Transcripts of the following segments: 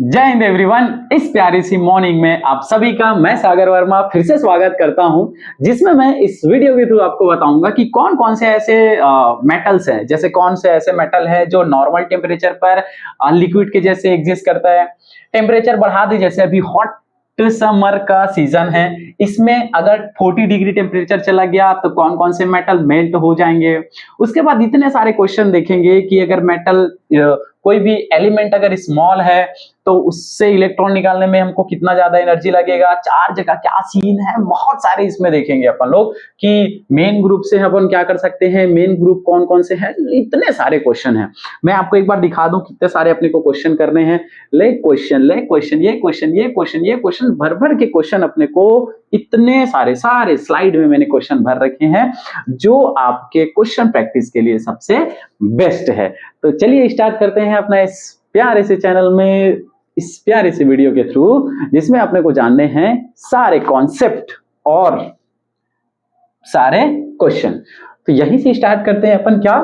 जय हिंद एवरीवन। इस प्यारी सी मॉर्निंग में आप सभी का मैं सागर वर्मा फिर से स्वागत करता हूं, जिसमें मैं इस वीडियो के थ्रू आपको बताऊंगा कि कौन कौन से ऐसे मेटल्स हैं, जैसे कौन से ऐसे मेटल है जो नॉर्मल टेम्परेचर पर लिक्विड के जैसे एग्जिस्ट करता है। टेम्परेचर बढ़ा दे, जैसे अभी हॉट समर का सीजन है, इसमें अगर 40 डिग्री टेम्परेचर चला गया तो कौन कौन से मेटल मेल्ट हो जाएंगे। उसके बाद इतने सारे क्वेश्चन देखेंगे कि अगर मेटल कोई भी एलिमेंट अगर स्मॉल है तो उससे इलेक्ट्रॉन निकालने में हमको कितना ज्यादा एनर्जी लगेगा, चार्ज का क्या सीन है, बहुत सारे इसमें देखेंगे अपन लोग कि मेन ग्रुप से अपन क्या कर सकते हैं, मेन ग्रुप कौन कौन से हैं। इतने सारे क्वेश्चन हैं, मैं आपको एक बार दिखा दूं कितने सारे अपने को क्वेश्चन करने हैं। ले क्वेश्चन ये क्वेश्चन भर भर के क्वेश्चन अपने को इतने सारे स्लाइड में मैंने क्वेश्चन भर रखे हैं जो आपके क्वेश्चन प्रैक्टिस के लिए सबसे बेस्ट है। तो चलिए स्टार्ट करते हैं अपना इस प्यारे से चैनल में, इस प्यारे से वीडियो के थ्रू, जिसमें अपने को जानने हैं सारे कॉन्सेप्ट और सारे क्वेश्चन। तो यहीं से स्टार्ट करते हैं अपन। क्या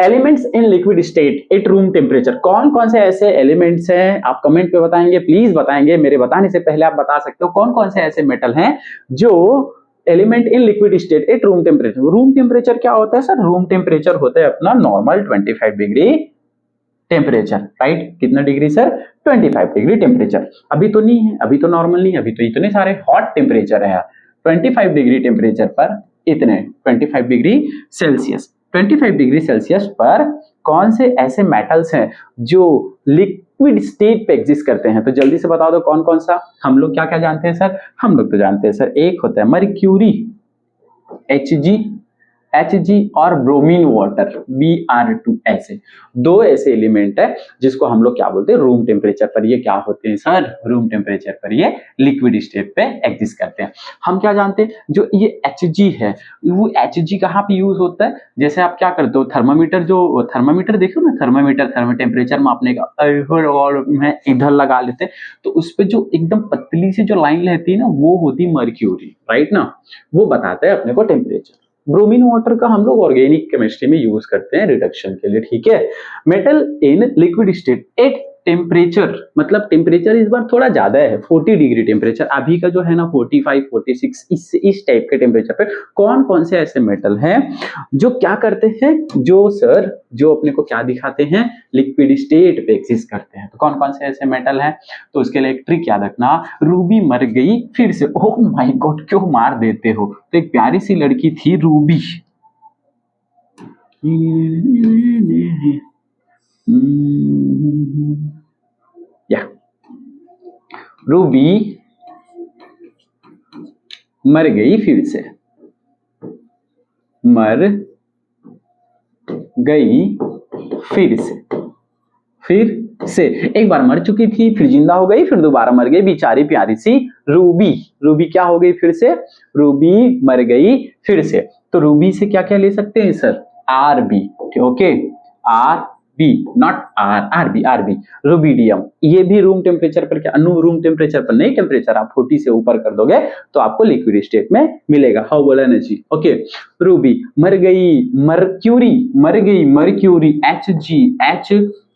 elements in liquid state eight room temperature, कौन कौन से ऐसे एलिमेंट्स हैं, आप कमेंट पे बताएंगे, प्लीज बताएंगे। मेरे बताने से पहले आप बता सकते हो कौन कौन से ऐसे मेटल हैं जो element in liquid state eight room temperature. Room temperature क्या होता है सर? रूम टेम्परेचर होता है अपना नॉर्मल 25 डिग्री टेम्परेचर, राइट? कितना डिग्री सर? 25 degree temperature. अभी तो नहीं है, अभी तो नॉर्मल नहीं है, अभी तो इतने सारे हॉट टेम्परेचर है। 25 डिग्री टेम्परेचर पर इतने 25 डिग्री सेल्सियस, 25 डिग्री सेल्सियस पर कौन से ऐसे मेटल्स हैं जो लिक्विड स्टेट पे एग्जिस्ट करते हैं? तो जल्दी से बता दो कौन कौन सा। हम लोग क्या क्या जानते हैं सर? हम लोग तो जानते हैं सर, एक होता है मर्क्यूरी Hg और ब्रोमीन वाटर Br2। ऐसे दो ऐसे एलिमेंट है जिसको हम लोग क्या बोलते हैं, रूम टेम्परेचर पर ये क्या होते हैं सर? रूम टेम्परेचर पर ये लिक्विड स्टेट पे एग्जिस्ट करते हैं। हम क्या जानते हैं, जो ये Hg है, वो Hg कहाँ पे यूज होता है? जैसे आप क्या करते हो, थर्मामीटर, जो थर्मामीटर देखो ना, थर्मामीटर टेम्परेचर मापने का, और मैं इधर लगा लेते हैं तो उस पर जो एकदम पतली सी जो लाइन रहती है ना, वो होती है मर्क्यूरी, राइट ना? वो बताता है अपने को टेम्परेचर। ब्रोमीन वाटर का हम लोग ऑर्गेनिक केमिस्ट्री में यूज करते हैं रिडक्शन के लिए, ठीक है। Metal in liquid state at temperature, मतलब टेम्परेचर इस बार थोड़ा ज्यादा है, 40 डिग्री टेम्परेचर। अभी का जो है ना 45 46 इस टाइप के टेम्परेचर पे कौन कौन से ऐसे मेटल हैं जो क्या करते हैं, जो सर जो अपने को क्या दिखाते हैं, लिक्विड स्टेट पे एग्जिस्ट करते हैं। तो कौन कौन से ऐसे मेटल हैं? तो उसके लिए एक ट्रिक याद रखना, रूबी मर गई फिर से। ओह माय गॉड, क्यों मार देते हो? तो एक प्यारी सी लड़की थी रूबी, या रूबी मर गई फिर से, मर गई फिर से एक बार मर चुकी थी, फिर जिंदा हो गई, फिर दोबारा मर गई, बेचारी प्यारी सी रूबी क्या हो गई फिर से? रूबी मर गई फिर से। तो रूबी से क्या क्या ले सकते हैं sir? RB, okay, RB, not RB, rubidium. ये भी रूम टेम्परेचर पर, क्या अनु रूम टेम्परेचर पर नहीं, टेम्परेचर आप 40 से ऊपर कर दोगे तो आपको लिक्विड स्टेट में मिलेगा। हाउ बोला एनर्जी, ओके। रूबी मर गई, मर्क्यूरी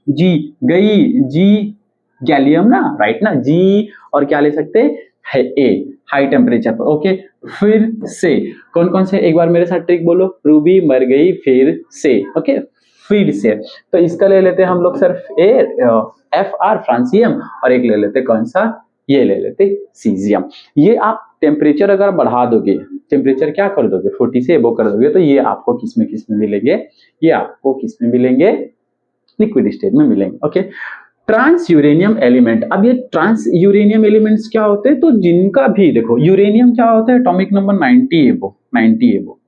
Hg गई, जी गैलियम ना, राइट ना, जी और क्या ले सकते हैं, ए, हाई टेम्परेचर पर, ओके। फिर से कौन कौन से, एक बार मेरे साथ ट्रिक बोलो, रूबी मर गई फिर से, ओके, फिर से। तो इसका ले लेते हैं हम लोग सर Fr फ्रांसियम, और एक ले लेते कौन सा, ये ले लेते सीजियम। ये आप टेम्परेचर अगर बढ़ा दोगे, टेम्परेचर क्या कर दोगे, 40 से एबो कर दोगे, तो ये आपको किस में मिलेंगे? ये आपको किस में मिलेंगे? लिक्विड स्टेट में मिलेंगे, ओके। ट्रांस यूरेनियम एलिमेंट, अब ये ट्रांस यूरेनियम एलिमेंट्स क्या होते हैं? तो जिनका भी देखो, यूरेनियम क्या होता है, एटॉमिक नंबर 90 एबो।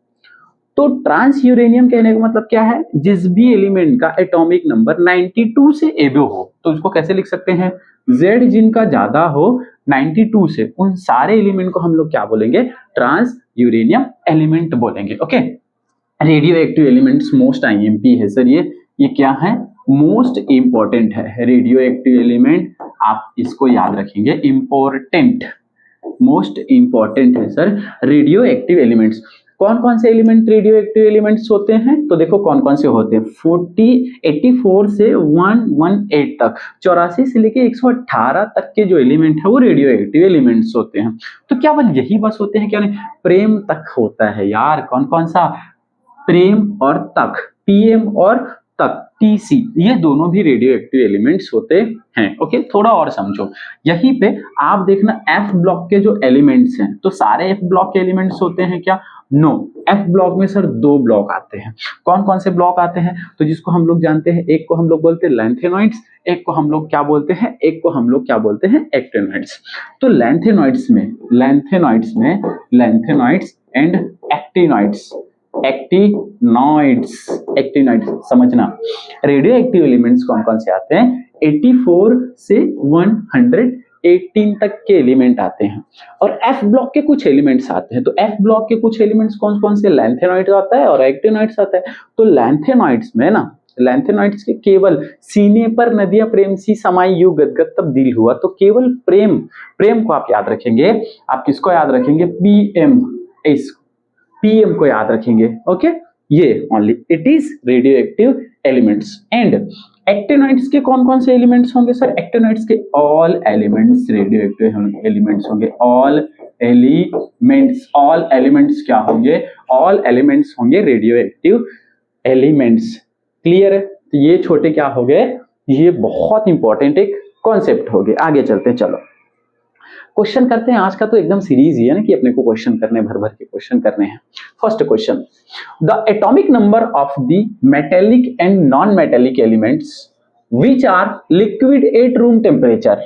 तो ट्रांस यूरेनियम कहने का मतलब क्या है? जिस भी एलिमेंट का एटॉमिक नंबर 92 से एबो हो, तो उसको कैसे लिख सकते हैं? Z जिनका ज्यादा हो 92 से, उन सारे एलिमेंट को हम लोग क्या बोलेंगे? ट्रांस यूरेनियम एलिमेंट बोलेंगे, okay. Radio active elements most IMP है सर, ये क्या है? मोस्ट इंपॉर्टेंट है। रेडियो एक्टिव एलिमेंट आप इसको याद रखेंगे, इंपॉर्टेंट, मोस्ट इंपॉर्टेंट है सर रेडियो एक्टिव एलिमेंट्स। कौन कौन से एलिमेंट रेडियो एक्टिव एलिमेंट्स होते हैं, तो देखो कौन कौन से होते हैं। 84 से 118 तक, 84 से लेके 118 तक के जो एलिमेंट है वो रेडियो एक्टिव एलिमेंट्स होते हैं। तो क्या बस यही बस होते हैं, क्या नहीं, प्रेम तक होता है यार। कौन कौन सा, प्रेम और तक, पीएम और तक, टीसी, ये दोनों भी रेडियो एक्टिव एलिमेंट्स होते हैं। ओके, थोड़ा और समझो। यहीं पे आप देखना एफ ब्लॉक के जो एलिमेंट्स हैं, तो सारे एफ ब्लॉक के एलिमेंट्स होते हैं क्या, नो। एफ ब्लॉक में सर 2 ब्लॉक आते हैं। कौन कौन से ब्लॉक आते हैं, तो जिसको हम लोग जानते हैं, एक को हम लोग बोलते हैं लैंथेनॉइड्स, एक को हम लोग क्या बोलते हैं, एक को हम लोग क्या बोलते हैं, एक्टिनॉइड्स। तो लैंथेनॉइड्स एंड एक्टिनॉइड्स, एक्टिनॉइड्स समझना। रेडियो एक्टिव एलिमेंट्स कौन कौन से आते हैं, 84 से 118 तक के एलिमेंट आते हैं। और एफ ब्लॉक के कुछ एलिमेंट्स आते हैं। तो एफ ब्लॉक के कुछ एलिमेंट्स कौन कौन से, लैंथेनॉइड्स आता है और एक्टिनॉइड्स आता है। तो लैंथेनॉइड्स में ना, लैंथेनॉइड्स के केवल सीने पर नदियां प्रेम सी समाई यूं गदगद तब दिल हुआ। तो केवल प्रेम को आप याद रखेंगे। आप किसको याद रखेंगे, पीएम, पीएम को याद रखेंगे। ओके, ये only it is radio active elements. And actinoids के कौन कौन से एलिमेंट्स होंगे सर, एक्टिनॉइड्स के all elements radio active elements होंगे। ऑल एलिमेंट्स क्या होंगे, ऑल एलिमेंट्स होंगे रेडियो एक्टिव एलिमेंट्स। क्लियर है। तो ये छोटे क्या हो गए, ये बहुत इंपॉर्टेंट एक कॉन्सेप्ट हो गए। आगे चलते हैं, चलो क्वेश्चन करते हैं। आज का तो एकदम सीरीज ही है ना कि अपने को क्वेश्चन करने, भर भर के क्वेश्चन करने हैं। First question, the atomic number of the metallic and non metallic elements which are liquid at room temperature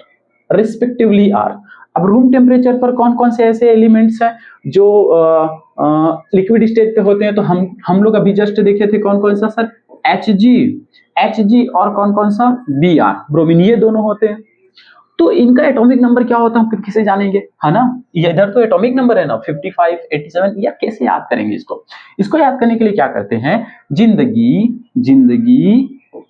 respectively are. अब रूम टेम्परेचर पर कौन कौन से ऐसे एलिमेंट्स हैं जो लिक्विड स्टेट पे होते हैं, तो हम लोग अभी जस्ट देखे थे कौन कौन सा सर, Hg और कौन कौन सा, Br, ब्रोमीन, ये दोनों होते हैं। तो इनका एटॉमिक नंबर क्या होता है हम किसे जानेंगे, है ना। इधर तो एटॉमिक नंबर है ना 55, 87, या कैसे याद करेंगे इसको याद करने के लिए क्या करते हैं, जिंदगी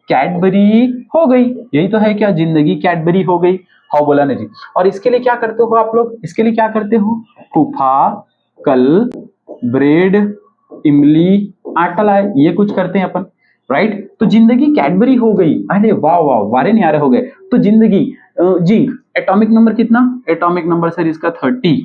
कैडबरी हो गई, यही तो है क्या, जिंदगी कैडबरी हो गई। हाँ बोला ना जी। और इसके लिए क्या करते हो आप लोग, इसके लिए क्या करते हो, फूफा, कल, ब्रेड, इमली, आटा लाए, ये कुछ करते हैं अपन, राइट। तो जिंदगी कैडबरी हो गई, अरे वाह वाह, वारे नहीं आ रहे हो गए। तो जिंदगी, जिंक, एटॉमिक नंबर कितना, एटॉमिक नंबर सर इसका 30।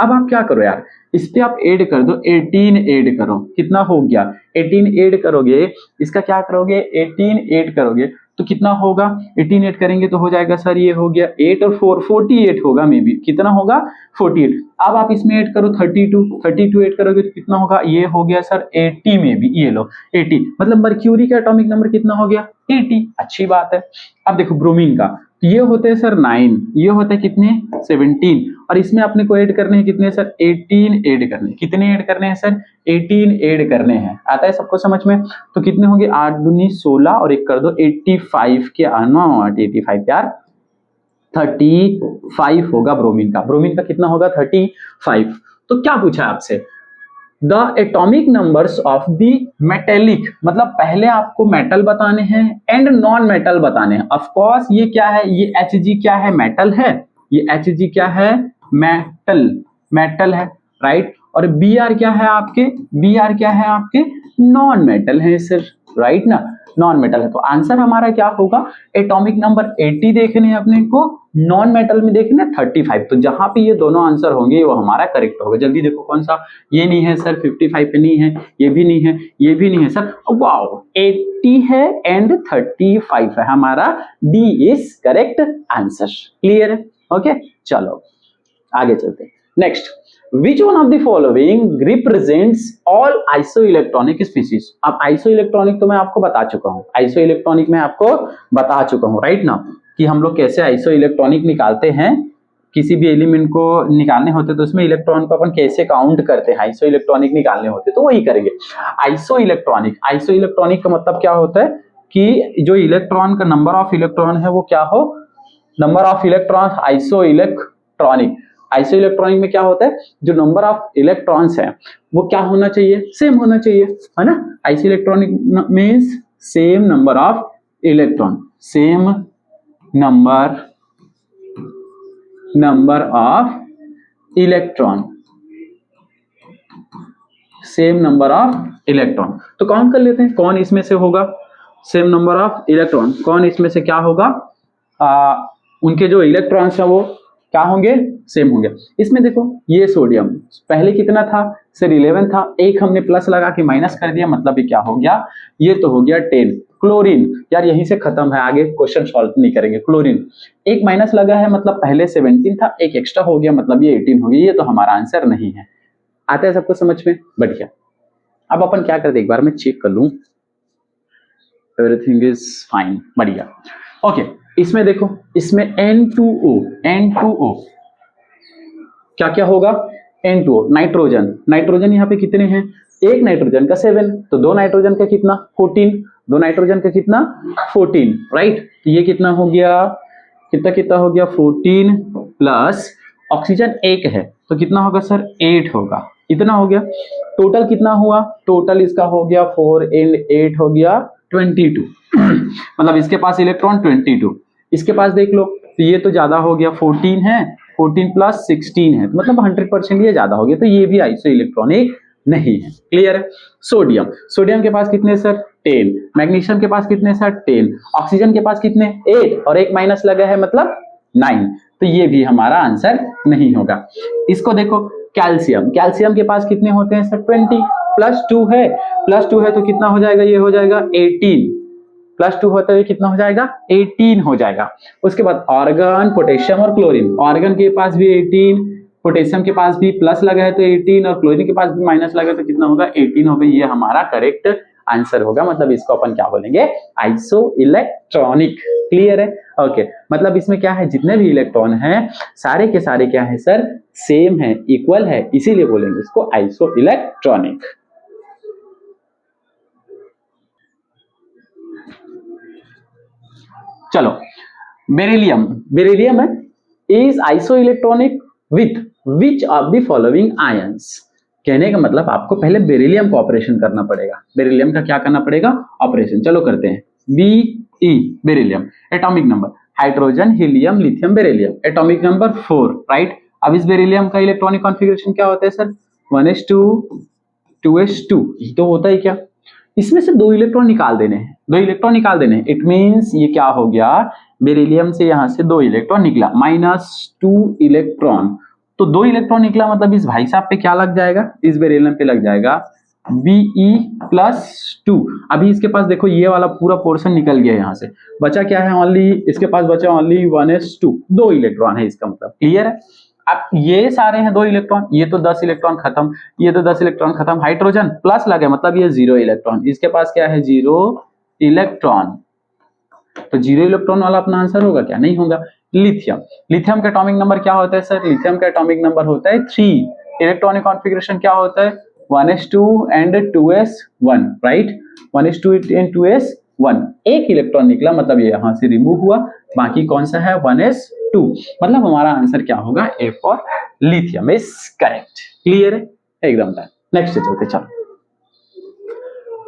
अब आप क्या करो यार, इस पे आप ऐड कर दो, 18 ऐड करो, कितना हो गया, 18 ऐड करोगे, इसका क्या करोगे, 18 ऐड करोगे तो कितना होगा, 18 ऐड करेंगे तो हो जाएगा सर, ये हो गया 8 और 4, 48 होगा, मे बी कितना होगा, 48। अब आप इसमें ऐड करो 32 ऐड करोगे तो कितना होगा, ये हो गया सर 80 में भी, ये लो 80, मतलब मर्क्यूरी का एटॉमिक नंबर कितना हो गया, 80। अच्छी बात है। अब देखो ब्रोमीन का, तो ये होते हैं सर 9, ये होते हैं कितने, 17, और इसमें अपने को ऐड करने हैं कितने सर, 18 ऐड करने हैं। कितने ऐड करने हैं सर, 18 ऐड करने हैं। आता है सबको समझ में। तो कितने होंगे, 8 दूनी 16 और एक कर दो 85 के, 85 यार, 35 होगा ब्रोमीन का। ब्रोमीन का कितना होगा, 35। तो क्या पूछा आपसे, the atomic numbers of the metallic, मतलब पहले आपको मेटल बताने हैं एंड नॉन मेटल बताने हैं। ऑफ कोर्स ये क्या है, ये Hg क्या है, मेटल है, ये Hg क्या है, मेटल है, राइट। और Br क्या है आपके, Br क्या है आपके, नॉन मेटल है सर, राइट ना, नॉन मेटल है। तो आंसर हमारा क्या होगा, एटॉमिक नंबर 80 देखने हैं अपने को, नॉन मेटल में देखने 35। तो जहां पे ये दोनों आंसर होंगे वो हमारा करेक्ट होगा। जल्दी देखो कौन सा, ये नहीं है सर, 55 पे नहीं है, ये भी नहीं है, ये भी नहीं है सर, वाओ 80 है एंड 35 है, हमारा D is correct answer. Clear है, ओके चलो आगे चलते हैं। Next, which one of the following represents all isoelectronic species। अब isoelectronic तो मैं आपको बता चुका हूँ, isoelectronic मैं आपको बता चुका हूँ, राइट ना, कि हम लोग कैसे isoelectronic निकालते हैं, किसी भी एलिमेंट को निकालने होते तो उसमें इलेक्ट्रॉन को अपन कैसे काउंट करते हैं, आइसोइलेक्ट्रॉनिक निकालने होते तो वही करेंगे। आइसोइलेक्ट्रॉनिक का मतलब क्या होता है कि जो इलेक्ट्रॉन का नंबर ऑफ इलेक्ट्रॉन है वो क्या हो, नंबर ऑफ इलेक्ट्रॉन। आइसोइलेक्ट्रॉनिक में क्या होता है, जो नंबर ऑफ इलेक्ट्रॉन्स है वो क्या होना चाहिए, सेम होना चाहिए, है ना। Isoelectronic means same number of electron, same number of electron, same number of electron. तो काउंट कर लेते हैं कौन इसमें से होगा सेम नंबर ऑफ इलेक्ट्रॉन, कौन इसमें से क्या होगा, उनके जो इलेक्ट्रॉन्स है वो क्या होंगे, सेम होंगे। इसमें देखो ये सोडियम पहले कितना था सर 11 था, एक हमने प्लस लगा के माइनस कर दिया, मतलब ये क्या हो गया, ये तो हो गया 10। क्लोरीन यार यहीं से खत्म है, आगे क्वेश्चन सॉल्व नहीं करेंगे। क्लोरीन एक माइनस लगा है, मतलब पहले 17 था, एक एक्स्ट्रा हो गया, मतलब ये 18 हो गया, ये तो हमारा आंसर नहीं है। आता है सबको समझ में, बढ़िया। अब अपन क्या करते एक बार मैं चेक कर लूं, एवरीथिंग इज फाइन, बढ़िया। ओके इसमें देखो, इसमें N2O क्या क्या होगा, N2O नाइट्रोजन, नाइट्रोजन यहाँ पे कितने हैं, एक नाइट्रोजन का 7, तो दो नाइट्रोजन का कितना 14, दो नाइट्रोजन का कितना 14, राइट। तो ये कितना हो गया, कितना कितना हो गया 14 प्लस ऑक्सीजन एक है तो कितना होगा सर 8 होगा, इतना हो गया। टोटल कितना हुआ, टोटल इसका हो गया 4 and 8 हो गया 22 मतलब इसके पास इलेक्ट्रॉन 22, इसके पास देख लो तो ये तो ज्यादा हो गया 14 है, 14 प्लस 16 है, तो मतलब 100% ये ज्यादा हो गया, तो ये भी आइसो इलेक्ट्रॉनिक नहीं है। क्लियर है। सोडियम, सोडियम के पास कितने सर 10, मैग्नीशियम के पास कितने सर 10, ऑक्सीजन के पास कितने 8 और एक माइनस लगा है मतलब 9, तो ये भी हमारा आंसर नहीं होगा। इसको देखो कैल्शियम, कैल्शियम के पास कितने होते हैं सर 20, प्लस 2 है, प्लस 2 है तो कितना हो जाएगा, ये हो जाएगा 18, प्लस 2 होता है कितना हो जाएगा 18 हो जाएगा। उसके बाद ऑर्गन, पोटेशियम और क्लोरीन, ऑर्गन के पास भी 18, पोटेशियम के पास भी प्लस लगा है तो 18 और क्लोरीन के पास भी माइनस लगा है तो कितना होगा 18 होगा, ये हमारा करेक्ट आंसर होगा। मतलब इसको अपन क्या बोलेंगे, आइसो इलेक्ट्रॉनिक। क्लियर है। ओके मतलब इसमें क्या है, जितने भी इलेक्ट्रॉन हैं सारे के सारे क्या है सर सेम है, इक्वल है, इसीलिए बोलेंगे इसको आइसो इलेक्ट्रॉनिक। चलो बेरिलियम, बेरिलियम है is iso electronic with which of the following ions. कहने का मतलब आपको पहले बेरिलियम का ऑपरेशन करना पड़ेगा, बेरिलियम का क्या करना पड़ेगा ऑपरेशन। चलो करते हैं। Be beryllium, atomic number hydrogen, helium, lithium, beryllium, atomic number 4, right. अब इस बेरिलियम का इलेक्ट्रॉनिक कॉन्फ़िगरेशन क्या होता है सर 1s2 2s2, ये तो होता है क्या, इसमें से दो इलेक्ट्रॉन निकाल देने हैं, दो इलेक्ट्रॉन निकाल देने हैं। इट मींस ये क्या हो गया, बेरिलियम से यहां से दो इलेक्ट्रॉन निकला, -2 इलेक्ट्रॉन, तो दो इलेक्ट्रॉन निकला मतलब इस भाई साहब पे क्या लग जाएगा, इस बेरिलियम पे लग जाएगा Be+2। अभी इसके पास देखो ये वाला पूरा पोर्शन निकल गया, यहां से बचा क्या है ओनली, इसके पास बचा ओनली 1s2, दो इलेक्ट्रॉन है इसका मतलब। क्लियर है। अब ये सारे हैं दो इलेक्ट्रॉन, ये तो 10 इलेक्ट्रॉन खत्म, ये तो 10 इलेक्ट्रॉन खत्म, हाइड्रोजन प्लस लगे मतलब ये 0 इलेक्ट्रॉन, इसके पास क्या है 0 इलेक्ट्रॉन, तो 0 इलेक्ट्रॉन वाला अपना आंसर होगा क्या, नहीं होगा। लिथियम, लिथियम का एटॉमिक नंबर क्या होता है सर, लिथियम का एटॉमिक नंबर होता है 3, इलेक्ट्रॉनिक कॉन्फ़िगरेशन क्या होता है 1s2 and 2s1, right. 1s2 and 2s1, एक इलेक्ट्रॉन निकला मतलब ये यहां से रिमूव हुआ, बाकी कौन सा है 1s2, मतलब हमारा आंसर क्या होगा A for lithium is correct. Clear है एकदम डन। नेक्स्ट चलते चलो।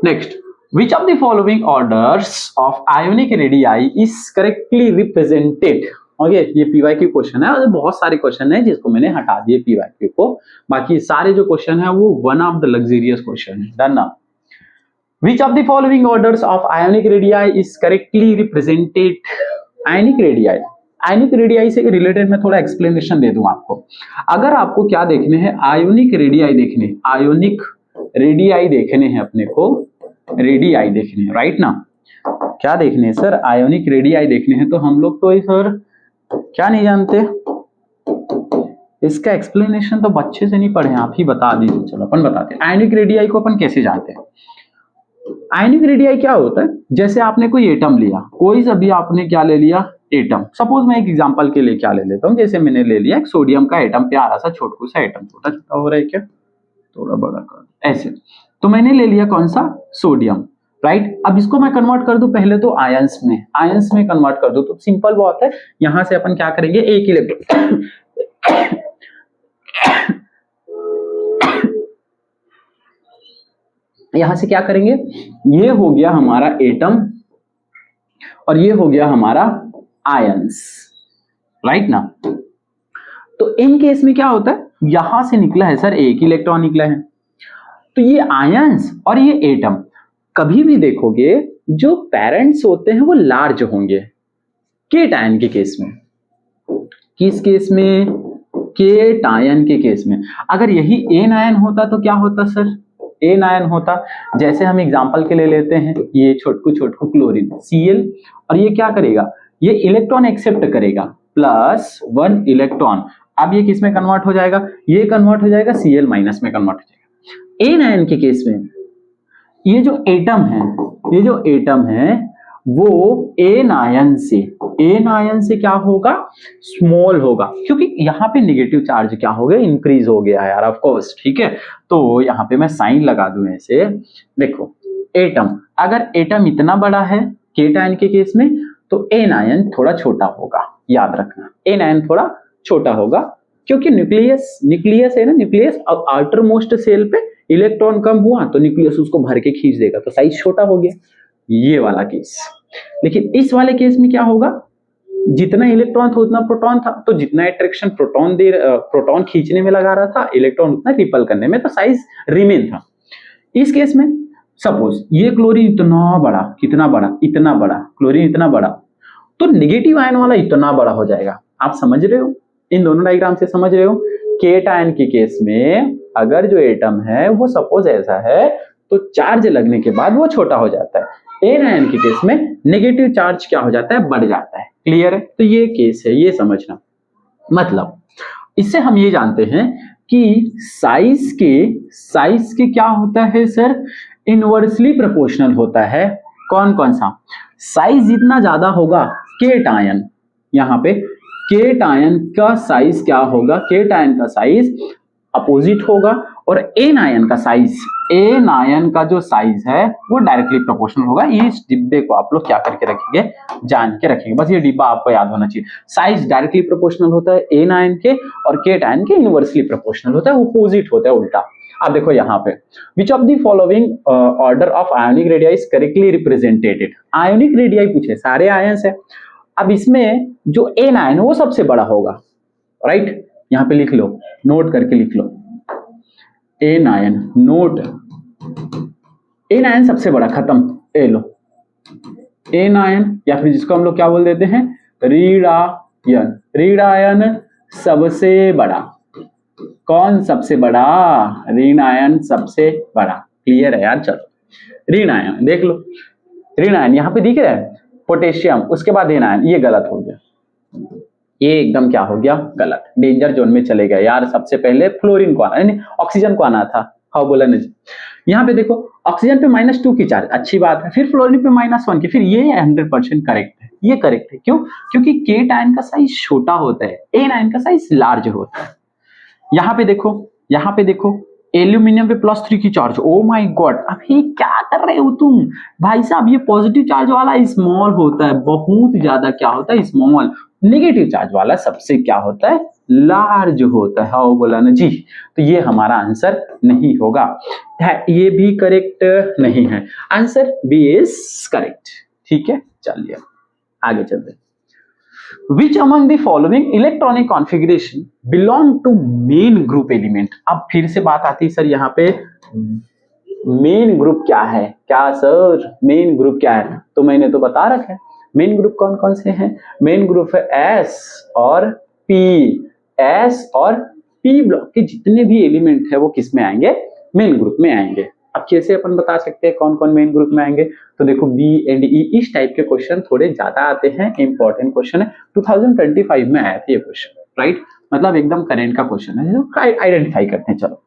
Next, which of the following orders of ionic radii is correctly represented। Okay ये पीवाईक्यू क्वेश्चन है और बहुत सारे क्वेश्चन है जिसको मैंने हटा दिए पीवाईक्यू को, बाकी सारे जो क्वेश्चन है वो one of the luxurious question है। डन ना। Which of the following orders of ionic radii is correctly represented। ionic radii, ionic radii से रिलेटेड मैं थोड़ा एक्सप्लेनेशन दे दूं आपको। अगर आपको क्या देखने हैं, आयोनिक रेडियाई देखने, आयोनिक रेडियाई देखने हैं अपने को, रेडियाई देखने हैं, राइट ना। क्या देखने हैं सर, आयोनिक रेडियाई देखने हैं, तो हम लोग तो सर क्या नहीं जानते, इसका एक्सप्लेनेशन तो बच्चे से नहीं पढ़े, आप ही बता दीजिए। चलो अपन बताते हैं आयोनिक रेडियाई को अपन कैसे जानते हैं। आयोनिक रेडियाई क्या होता है, जैसे आपने कोई एटम लिया, कोई सा भी आपने क्या ले लिया एटम, सपोज मैं एक एग्जांपल के लिए क्या ले लेता हूँ, जैसे मैंने ले लिया एक सोडियम का एटम, प्यारा सा छोटकू सा एटम, छोटा छोटा हो रहा है क्या, थोड़ा बड़ा कर ऐसे, तो मैंने ले लिया कौन सा सोडियम, राइट। अब इसको मैं कन्वर्ट कर दूं पहले तो आयंस में, आयंस में कन्वर्ट कर दूं तो सिंपल बात है, यहां से अपन क्या करेंगे एक इलेक्ट्रॉन यहां से क्या करेंगे, ये हो गया हमारा एटम और ये हो गया हमारा आयंस, राइट ना। तो इन केस में क्या होता है, यहां से निकला है सर एक इलेक्ट्रॉन निकला है, तो ये आयंस और ये एटम कभी भी देखोगे जो पेरेंट्स होते हैं वो लार्ज होंगे केटायन के केस में। किस केस में? केटायन के केस में। अगर यही एन आयन होता तो क्या होता सर? एन आयन होता। जैसे हम एग्जांपल के लिए लेते हैं ये छोटकू क्लोरीन Cl, और ये क्या करेगा? ये इलेक्ट्रॉन एक्सेप्ट करेगा +1 इलेक्ट्रॉन। अब ये किस में कन्वर्ट हो जाएगा? ये कन्वर्ट हो जाएगा Cl- में कन्वर्ट हो जाएगा। एन आयन के केस में ये जो एटम है वो एन आयन से क्या होगा? स्मॉल होगा, क्योंकि यहाँ पे नेगेटिव चार्ज क्या हो गया? इंक्रीज हो गया है यार, ऑफ कोर्स। ठीक है, तो यहाँ पे मैं साइन लगा दूं ऐसे। देखो एटम, अगर एटम इतना बड़ा है केटायन के केस में तो एन आयन थोड़ा छोटा होगा। याद रखना, एन आयन थोड़ा छोटा होगा, क्योंकि न्यूक्लियस है ना, न्यूक्लियस अब आउटर मोस्ट सेल पे इलेक्ट्रॉन कम हुआ तो न्यूक्लियस उसको भर के खींच देगा, तो साइज छोटा हो गया। ये वाला केस। लेकिन इस वाले केस में क्या होगा? जितना इलेक्ट्रॉन था उतना प्रोटॉन था, तो जितना अट्रैक्शन प्रोटॉन खींचने में लगा रहा था, इलेक्ट्रॉन उतना रिपल करने में, तो साइज रिमेन था। इस केस में सपोज ये क्लोरीन इतना बड़ा, कितना बड़ा? इतना बड़ा क्लोरीन, इतना बड़ा, तो नेगेटिव आयन वाला इतना बड़ा हो जाएगा। आप समझ रहे हो? इन दोनों डायग्राम से समझ रहे हो? केटायन के केस में अगर जो एटम है वो सपोज ऐसा है तो चार्ज लगने के बाद वो छोटा हो जाता है। एन आयन के केस में नेगेटिव चार्ज क्या हो जाता है? बढ़ जाता है। क्लियर है? तो ये केस है, ये समझना। मतलब इससे हम ये जानते हैं कि साइज के क्या होता है सर? इनवर्सली प्रोपोर्शनल होता है। कौन सा? साइज जितना ज्यादा होगा केटायन, यहाँ पे केटायन का साइज क्या होगा? केटायन का साइज अपोजिट होगा, और एन आयन का जो साइज है वो डायरेक्टली प्रोपोर्शनल होगा। इस डिब्बे को आप लोग क्या करके रखेंगे? जान के रखेंगे, बस ये डिब्बा आपको याद होना चाहिए। साइज डायरेक्टली प्रोपोर्शनल होता है एन आयन के, और केटायन के इनवर्सली प्रोपोर्शनल होता है, अपोजिट होता है, उल्टा। अब देखो यहाँ पे which of the following order of ionic radii is correctly represented. Ionic radii पूछे, सारे आयंस है। अब इसमें जो एन आयन वो सबसे बड़ा होगा, राइट? यहाँ पे लिख लो, नोट करके लिख लो, N ion, note, N ion सबसे बड़ा, खत्म। ए लो, एन आयन, या फिर जिसको हम लोग क्या बोल देते हैं? रीड आयन सबसे बड़ा। कौन सबसे बड़ा? ऋण आयन सबसे बड़ा। क्लियर है यार? चलो ऋण आयन देख लो, ऋण आयन यहाँ पे दिख रहा है, पोटेशियम, उसके बाद एन आयन। ये गलत हो गया, ये एकदम क्या हो गया? गलत, डेंजर जोन में चले गए यार। सबसे पहले फ्लोरीन को आना, ऑक्सीजन को आना था। हाँ बोला नहीं। यहाँ पे देखो ऑक्सीजन पे -2 की चार्ज, अच्छी बात है, फिर फ्लोरीन पे -1 की, फिर ये 100% करेक्ट है। ये करेक्ट है, क्यों? क्योंकि केटायन का साइज छोटा होता है, एन आयन का साइज लार्ज होता है। यहाँ पे देखो एल्यूमिनियम पे +3 की चार्ज। ओ माय गॉड, अभी क्या कर रहे हो तुम भाई साहब? ये पॉजिटिव चार्ज वाला स्मॉल होता है, बहुत ज्यादा क्या होता है? स्मॉल। नेगेटिव चार्ज वाला सबसे क्या होता है? लार्ज होता है। हाँ बोला ना जी। तो ये हमारा आंसर नहीं होगा, ये भी करेक्ट नहीं है। Answer B is correct. ठीक है, चलिए आगे चलते हैं। Which among the following electronic configuration belong to main group element? अब फिर से बात आती है सर यहाँ पे, मेन ग्रुप क्या है? क्या सर मेन ग्रुप क्या है? तो मैंने तो बता रखा है मेन ग्रुप कौन कौन से हैं। मेन ग्रुप है एस और पी। एस और पी ब्लॉक के जितने भी एलिमेंट है वो किस में आएंगे? मेन ग्रुप में आएंगे। अब कैसे अपन बता सकते हैं कौन कौन मेन ग्रुप में आएंगे? तो देखो बी एंड ई, इस टाइप के क्वेश्चन थोड़े ज्यादा आते हैं, इंपॉर्टेंट क्वेश्चन है। 2025 में आया था ये क्वेश्चन, राइट? मतलब एकदम करेंट का क्वेश्चन है, आइडेंटिफाई करते हैं। चलो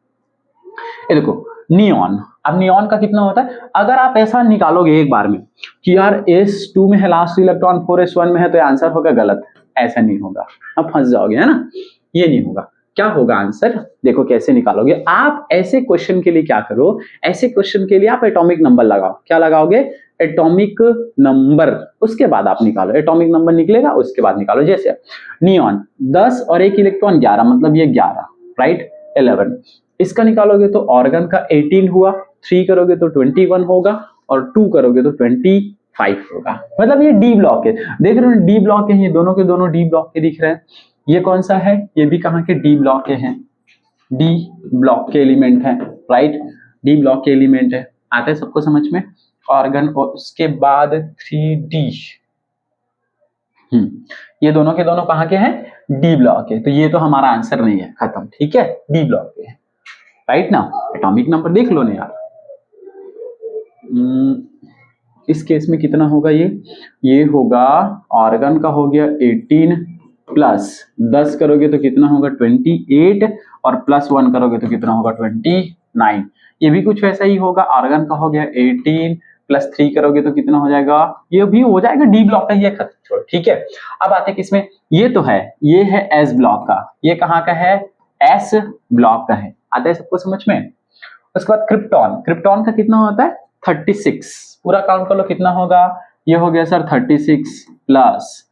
ये देखो नियॉन। अब नियॉन का कितना होता है? अगर आप ऐसा निकालोगे एक बार में कि यार S2 में है लास्ट इलेक्ट्रॉन, 4s1 में है, तो आंसर होगा गलत। ऐसा नहीं होगा, अब फंस जाओगे, है ना? ये नहीं होगा। क्या होगा आंसर? देखो कैसे निकालोगे आप। ऐसे क्वेश्चन के लिए क्या करो, ऐसे क्वेश्चन के लिए आप एटॉमिक नंबर लगाओ। क्या लगाओगे? एटॉमिक नंबर, उसके बाद आप निकालो। एटॉमिक नंबर निकलेगा उसके बाद निकालो। जैसे नियॉन 10 और 1 इलेक्ट्रॉन 11, मतलब ये 11, राइट? 11 इसका निकालोगे तो ऑर्गन का 18 हुआ, 3 करोगे तो 21 होगा, और 2 करोगे तो 25 होगा। मतलब ये डी ब्लॉक है, देख रहे हो डी ब्लॉक है, ये दोनों के दोनों डी ब्लॉक के दिख रहे हैं। ये कौन सा है? ये भी कहाँ के? डी ब्लॉक के हैं, डी ब्लॉक के एलिमेंट हैं, राइट? डी ब्लॉक के एलिमेंट है, आता है सबको समझ में। ऑर्गन और उसके बाद 3D, ये दोनों के दोनों कहाँ के हैं, डी ब्लॉक के, तो ये तो हमारा आंसर नहीं है, खत्म, ठीक है, डी ब्लॉक के है, राइट ना। एटॉमिक नंबर देख लो ना यार, इस केस में कितना होगा, ये होगा ऑर्गन का हो गया 18 प्लस 10 करोगे तो कितना होगा 28, और प्लस 1 करोगे तो कितना होगा 29। ये भी कुछ वैसा ही होगा, ऑर्गन का हो गया 18 प्लस 3 करोगे तो कितना हो जाएगा, ये भी हो जाएगा डी ब्लॉक का, ये खत्म, छोड़, ठीक है। अब आते हैं किसमें, ये तो है, ये है एस ब्लॉक का, ये कहाँ का है, एस ब्लॉक का है, आता है सबको समझ में। उसके बाद क्रिप्टॉन, क्रिप्टॉन का कितना होता है 36, पूरा काउंट कर लो कितना होगा, ये हो गया sir 36 plus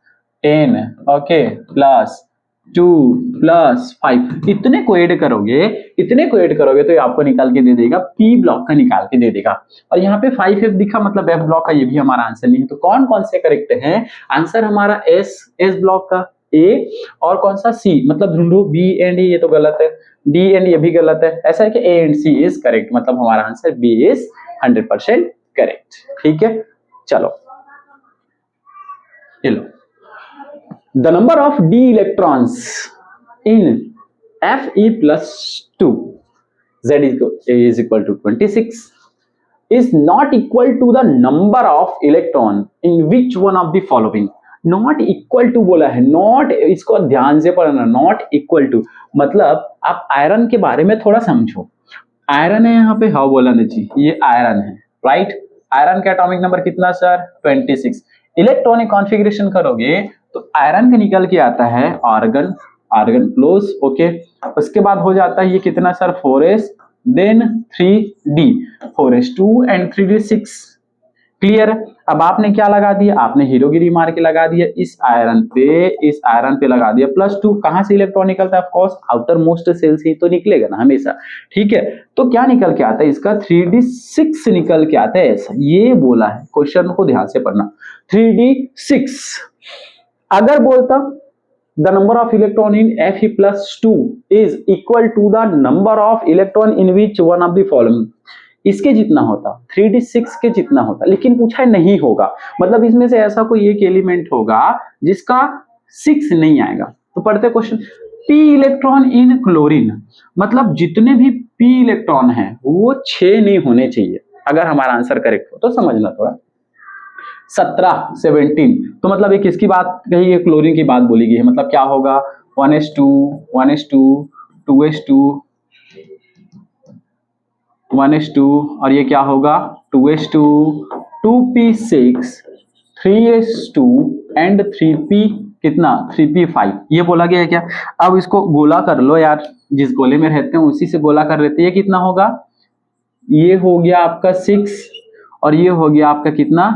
10, okay, plus 2 plus 5, इतने को ऐड करोगे तो ये आपको निकाल के दे देगा, पी ब्लॉक का निकाल के दे देगा। और यहाँ पे 5F दिखा, मतलब एफ ब्लॉक का, ये भी हमारा आंसर नहीं है। तो कौन कौन से करेक्ट है आंसर हमारा, एस ब्लॉक का, ए, और कौन सा सी, मतलब ढूंढो बी एंड ये तो गलत है, डी एंड ये भी गलत है, ऐसा है कि A and C is correct, मतलब हमारा आंसर बी इज 100% करेक्ट, ठीक है। चलो the number of d electrons in Fe plus 2 z is equal to 26 is not equal to the number of electron in which one of the following, not equal to बोला है, not, इसको ध्यान से पढ़ना, not equal to मतलब आप iron के बारे में थोड़ा समझो, आयरन है यहाँ पे, हाँ बोला नहीं, ये आयरन है, राइट, आयरन का एटॉमिक नंबर कितना सर 26, इलेक्ट्रॉनिक कॉन्फ़िगरेशन करोगे तो आयरन का निकल के आता है ऑर्गन, ऑर्गन क्लोज, ओके, उसके बाद हो जाता है ये कितना sir 4s, then 3d, 4s2 and 3d6, clear. अब आपने क्या लगा दिया, आपने हीरोगिरी मार के लगा दिया इस आयरन पे लगा दिया +2, कहां से इलेक्ट्रॉन निकलता है, of course outermost cell से ही तो निकलेगा ना हमेशा, ठीक है। तो क्या निकल के आता है इसका 3d6 निकल के आता है, ऐसा ये बोला है, क्वेश्चन को ध्यान से पढ़ना, 3d6 अगर बोलता the number of electron in Fe+2 is equal to the number of electron in which one of the following, इसके जितना होता 3d6 के जितना होता, लेकिन पूछा है नहीं होगा, मतलब इसमें से ऐसा कोई एक एलिमेंट होगा जिसका 6 नहीं आएगा। तो पढ़ते question, p electron in chlorine, मतलब जितने भी p इलेक्ट्रॉन हैं वो 6 नहीं होने चाहिए, अगर हमारा आंसर करेक्ट हो तो समझना थोड़ा। 17 तो मतलब ये किसकी बात कही है, क्लोरीन की बात बोली गई है, मतलब क्या होगा 1s2 2s2 1s2 और ये क्या होगा 2s2 2p6 3s2 and 3p कितना 3p5, ये बोला गया है क्या। अब इसको गोला कर लो यार, जिस गोले में रहते हैं उसी से गोला कर लेते हैं, ये कितना होगा, ये हो गया आपका 6 और ये हो गया आपका कितना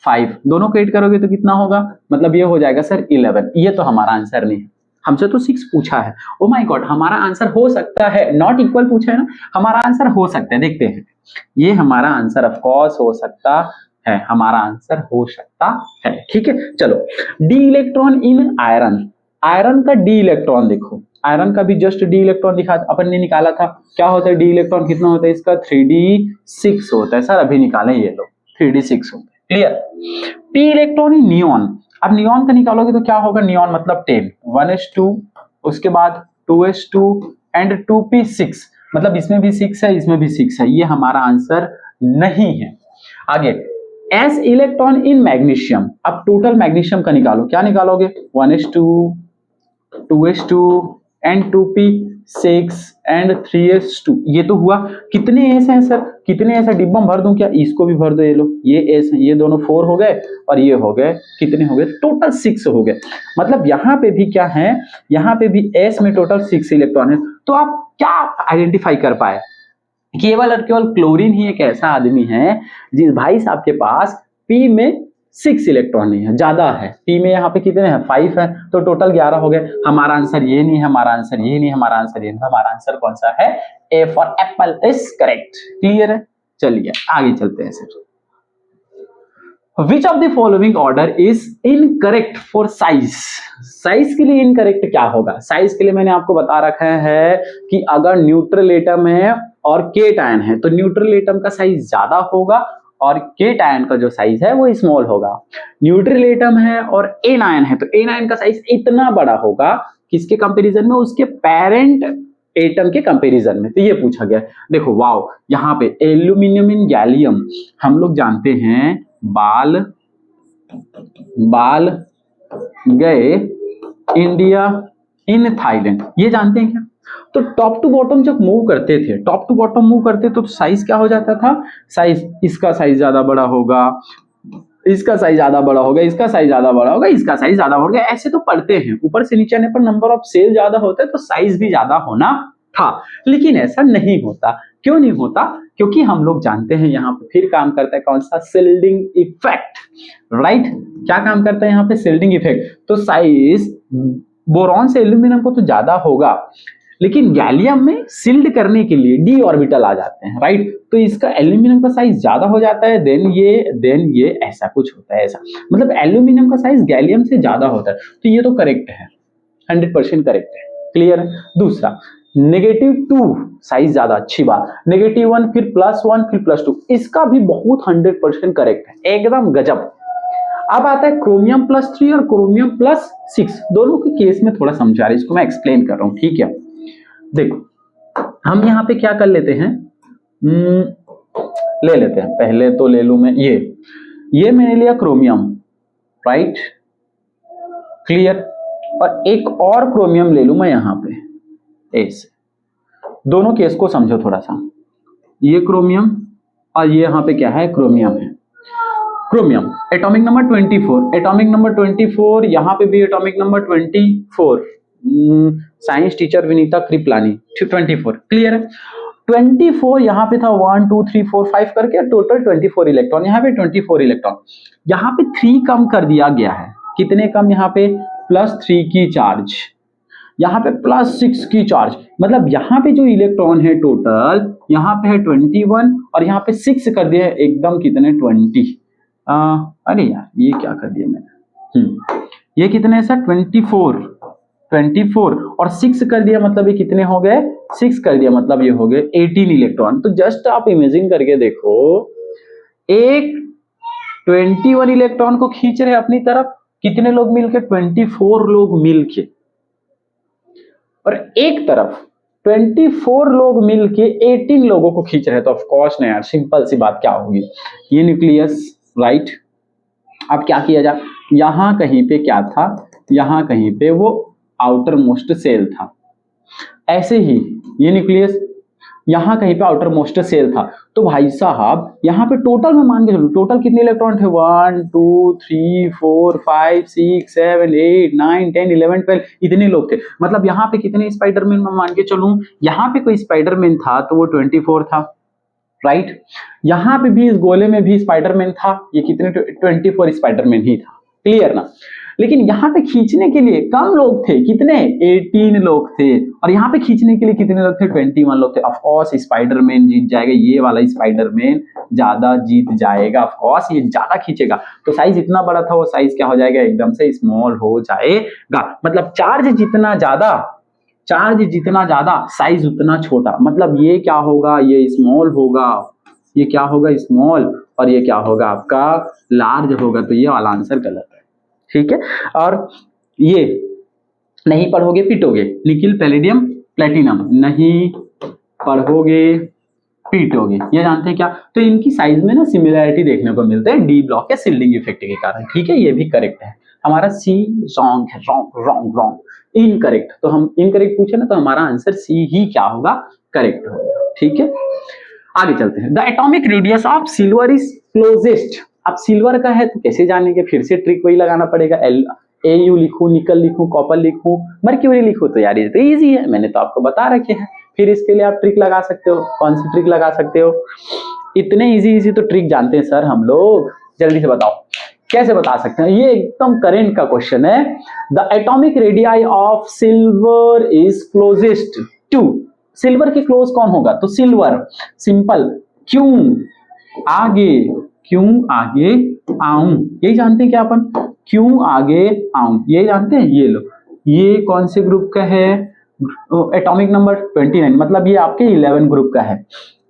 5, दोनों को ऐड करोगे तो कितना होगा, मतलब ये हो जाएगा सर 11। ये तो हमारा आंसर नहीं है, हमसे तो 6 पूछा है, ओ माय गॉड, हमारा आंसर हो सकता है, नॉट इक्वल पूछा है ना, हमारा आंसर हो सकता है, देखते हैं, ये हमारा आंसर ऑफ कोर्स हो सकता है, हमारा आंसर हो सकता है, ठीक है। चलो, D electron in iron, iron का डी इलेक्ट्रॉन देखो, आयरन का भी जस्ट डी इलेक्ट्रॉन दिखा अपन ने निकाला था, क्या होता है डी इलेक्ट्रॉन कितना होता है इसका 3d6 होता है सर, अभी निकाले ये लो 3d6 होता है, clear. P electron in neon, अब नियॉन का निकालोगे तो क्या होगा, नियॉन मतलब 10, 1s2 उसके बाद 2s2 एंड 2p6, मतलब इसमें भी 6 है इसमें भी 6 है, ये हमारा आंसर नहीं है। आगे एस इलेक्ट्रॉन इन मैग्नीशियम, अब टोटल मैग्नीशियम का निकालो, क्या निकालोगे 1s2 2s2 and 2p6 and 3s2, ये तो हुआ, कितने एस हैं सर, कितने ऐसा डिब्बा भर दूं क्या, इसको भी भर दो, ये लो ये एस है, ये दोनों 4 हो गए और ये हो गए कितने हो गए, टोटल 6 हो गए, मतलब यहाँ पे भी क्या है, यहाँ पे भी एस में टोटल 6 इलेक्ट्रॉन है। तो आप क्या आइडेंटिफाई कर पाए, केवल और केवल क्लोरीन ही एक ऐसा आदमी है जिस भाई साहब के पास पी में 6 इलेक्ट्रॉन नहीं है, ज्यादा है, पी में यहाँ पे कितने हैं 5 है, तो टोटल 11 हो गए। हमारा आंसर ये नहीं है, हमारा आंसर ये नहीं, हमारा आंसर ये नहीं, हमारा आंसर कौन सा है, A for Apple is correct, clear है। चलिए आगे चलते हैं sir. Which of the following order is incorrect for size? Size के लिए इनकरेक्ट क्या होगा, साइज के लिए मैंने आपको बता रखा है कि अगर न्यूट्रल एटम है और केटायन है, तो न्यूट्रल एटम का साइज ज्यादा होगा और केटायन का जो साइज है वो स्मॉल होगा। न्यूट्रल एटम है और एनायन है, तो एनायन का साइज इतना बड़ा होगा किसके कंपैरिजन में, उसके पेरेंट एटम के कंपैरिजन में। तो ये पूछा गया। देखो वाओ, यहाँ पे एल्यूमिनियम इन गैलियम, हम लोग जानते हैं बाल गए इंडिया इन थाईलैंड, ये जानते हैं क्या। तो टॉप टू बॉटम जब मूव करते थे, टॉप टू बॉटम मूव करते तो साइज क्या हो जाता था, साइज इसका साइज ज्यादा बड़ा होगा, इसका साइज ज्यादा बड़ा होगा, इसका साइज ज्यादा बड़ा होगा, इसका साइज ज्यादा बड़ा होगा, ऐसे तो पढ़ते हैं। ऊपर से नीचे आने पर नंबर ऑफ सेल ज्यादा होता है तो साइज भी ज्यादा होना था, लेकिन ऐसा नहीं होता। क्यों नहीं होता, क्योंकि हम लोग जानते हैं यहाँ पे फिर काम करता है कौन सा, शिल्डिंग इफेक्ट, राइट। क्या काम करता है यहाँ पे, शिल्डिंग इफेक्ट। तो साइज बोरॉन से एल्यूमिनियम को तो ज्यादा होगा, लेकिन गैलियम में शिल्ड करने के लिए डी ऑर्बिटल आ जाते हैं, राइट। तो इसका एल्यूमिनियम का साइज ज्यादा हो जाता है, देन ये ऐसा कुछ होता है, ऐसा मतलब एल्यूमिनियम का साइज गैलियम से ज्यादा होता है। तो ये तो करेक्ट है, 100% करेक्ट है, क्लियर। दूसरा -2 साइज ज्यादा, अच्छी बात। -1 फिर +1 फिर +2, इसका भी बहुत 100% करेक्ट है, एकदम गजब। अब आता है क्रोमियम +3 और क्रोमियम +6, दोनों के केस में थोड़ा समझा रहे, इसको मैं एक्सप्लेन कर रहा हूं, ठीक है। देखो हम यहाँ पे क्या कर लेते हैं, ले लेते हैं, पहले तो ले लूं मैं ये मैंने लिया क्रोमियम, राइट, क्लियर। और एक और क्रोमियम ले लूं मैं यहाँ पे, ऐसे। दोनों केस को समझो थोड़ा सा, ये क्रोमियम और ये यहाँ पे क्या है, क्रोमियम है। Chromium atomic number 24, atomic number 24, यहाँ पे भी atomic number 24, science teacher Vinita Kripalani 24, clear है। 24 यहाँ पे था 1 2 3 4 5 करके, टोटल 24 इलेक्ट्रॉन, यहाँ पे 24 इलेक्ट्रॉन, यहाँ पे 3 कम कर दिया गया है। कितने कम, यहाँ पे +3 की चार्ज, यहाँ पे +6 की चार्ज, मतलब यहाँ पे जो इलेक्ट्रॉन है टोटल, यहाँ पे है 21 और यहाँ पे 6 कर दिया है, एकदम कितने 20। अरे यार ये क्या कर दिया मैंने, ये कितने सर 24 और 6 कर दिया, मतलब ये कितने हो गए, 6 कर दिया, मतलब ये हो गए 18 इलेक्ट्रॉन। तो जस्ट आप इमेजिन करके देखो, एक 21 इलेक्ट्रॉन को खींच रहे अपनी तरफ, कितने लोग मिलके, 24 लोग मिलके, और एक तरफ 24 लोग मिलके 18 लोगों को खींच रहे। तो ऑफ कोर्स ना यार, सिंपल सी बात क्या होगी, ये न्यूक्लियस, राइट। अब क्या किया जाए, यहां कहीं पे क्या था, यहां कहीं पे वो आउटर मोस्ट सेल था, ऐसे ही ये न्यूक्लियस, यहां कहीं पे आउटर मोस्ट सेल था। तो भाई साहब यहाँ पे टोटल में मान के चलो, टोटल कितने इलेक्ट्रॉन थे, 1 2 3 4 5 6 7 8 9 10 11 12, इतने लोग थे। मतलब यहाँ पे कितने स्पाइडरमैन मैं मान के चलूं, यहाँ पे कोई स्पाइडरमैन था तो वो 24 था, राइट। यहाँ पे भी इस गोले में भी स्पाइडरमैन था, ये कितने 24 स्पाइडरमैन ही था, क्लियर ना। लेकिन यहाँ पे खींचने के लिए कम लोग थे, कितने 18 लोग थे, और यहाँ पे खींचने के लिए कितने लोग थे, 21 लोग थे। ऑफ कोर्स स्पाइडरमैन जीत जाएगा, ये वाला स्पाइडरमैन ज्यादा जीत जाएगा, ऑफ कोर्स ये ज्यादा खींचेगा। तो साइज इतना बड़ा था, वो साइज क्या हो जाएगा, एकदम से स्मॉल हो जाएगा। मतलब चार्ज जितना ज्यादा साइज उतना छोटा, मतलब ये क्या होगा, ये स्मॉल होगा, ये क्या होगा स्मॉल, और ये क्या होगा आपका लार्ज होगा। तो ये वाला आंसर गलत है, ठीक है। और ये नहीं पढ़ोगे पीटोगे, निकिल पैलेडियम प्लेटिनम नहीं पढ़ोगे पीटोगे, ये जानते हैं क्या। तो इनकी साइज में ना सिमिलरिटी देखने को मिलते हैं डी ब्लॉक के शिल्डिंग इफेक्ट के कारण, ठीक है। ये भी करेक्ट है, हमारा सी रॉन्ग है, रॉन्ग इनकरेक्ट। तो हम इनकरेक्ट पूछे ना, तो हमारा आंसर सी ही क्या होगा, करेक्ट होगा, ठीक है। आगे चलते हैं। The atomic radius of silver is closest. अब सिल्वर का है तो कैसे जानेंगे, फिर से ट्रिक वही लगाना पड़ेगा। AU लिखूं, निकल लिखूं, कॉपर लिखूं, मर्क्यूरी लिखूं, तो यार ये तो इजी है, मैंने तो आपको बता रखे हैं। फिर इसके लिए आप ट्रिक लगा सकते हो, कौन सी ट्रिक लगा सकते हो, इतने इजी तो ट्रिक जानते हैं सर हम लोग, जल्दी से बताओ कैसे बता सकते हैं। ये एकदम करेंट का क्वेश्चन है। The atomic radii of silver is closest to, silver के क्लोज कौन होगा, तो सिल्वर, सिंपल, क्यों आगे आऊं, यही जानते हैं क्या अपन, क्यों आगे आऊं, ये जानते हैं। ये लो, ये कौन से ग्रुप का है, एटॉमिक नंबर 29, मतलब ये आपके 11 ग्रुप का है,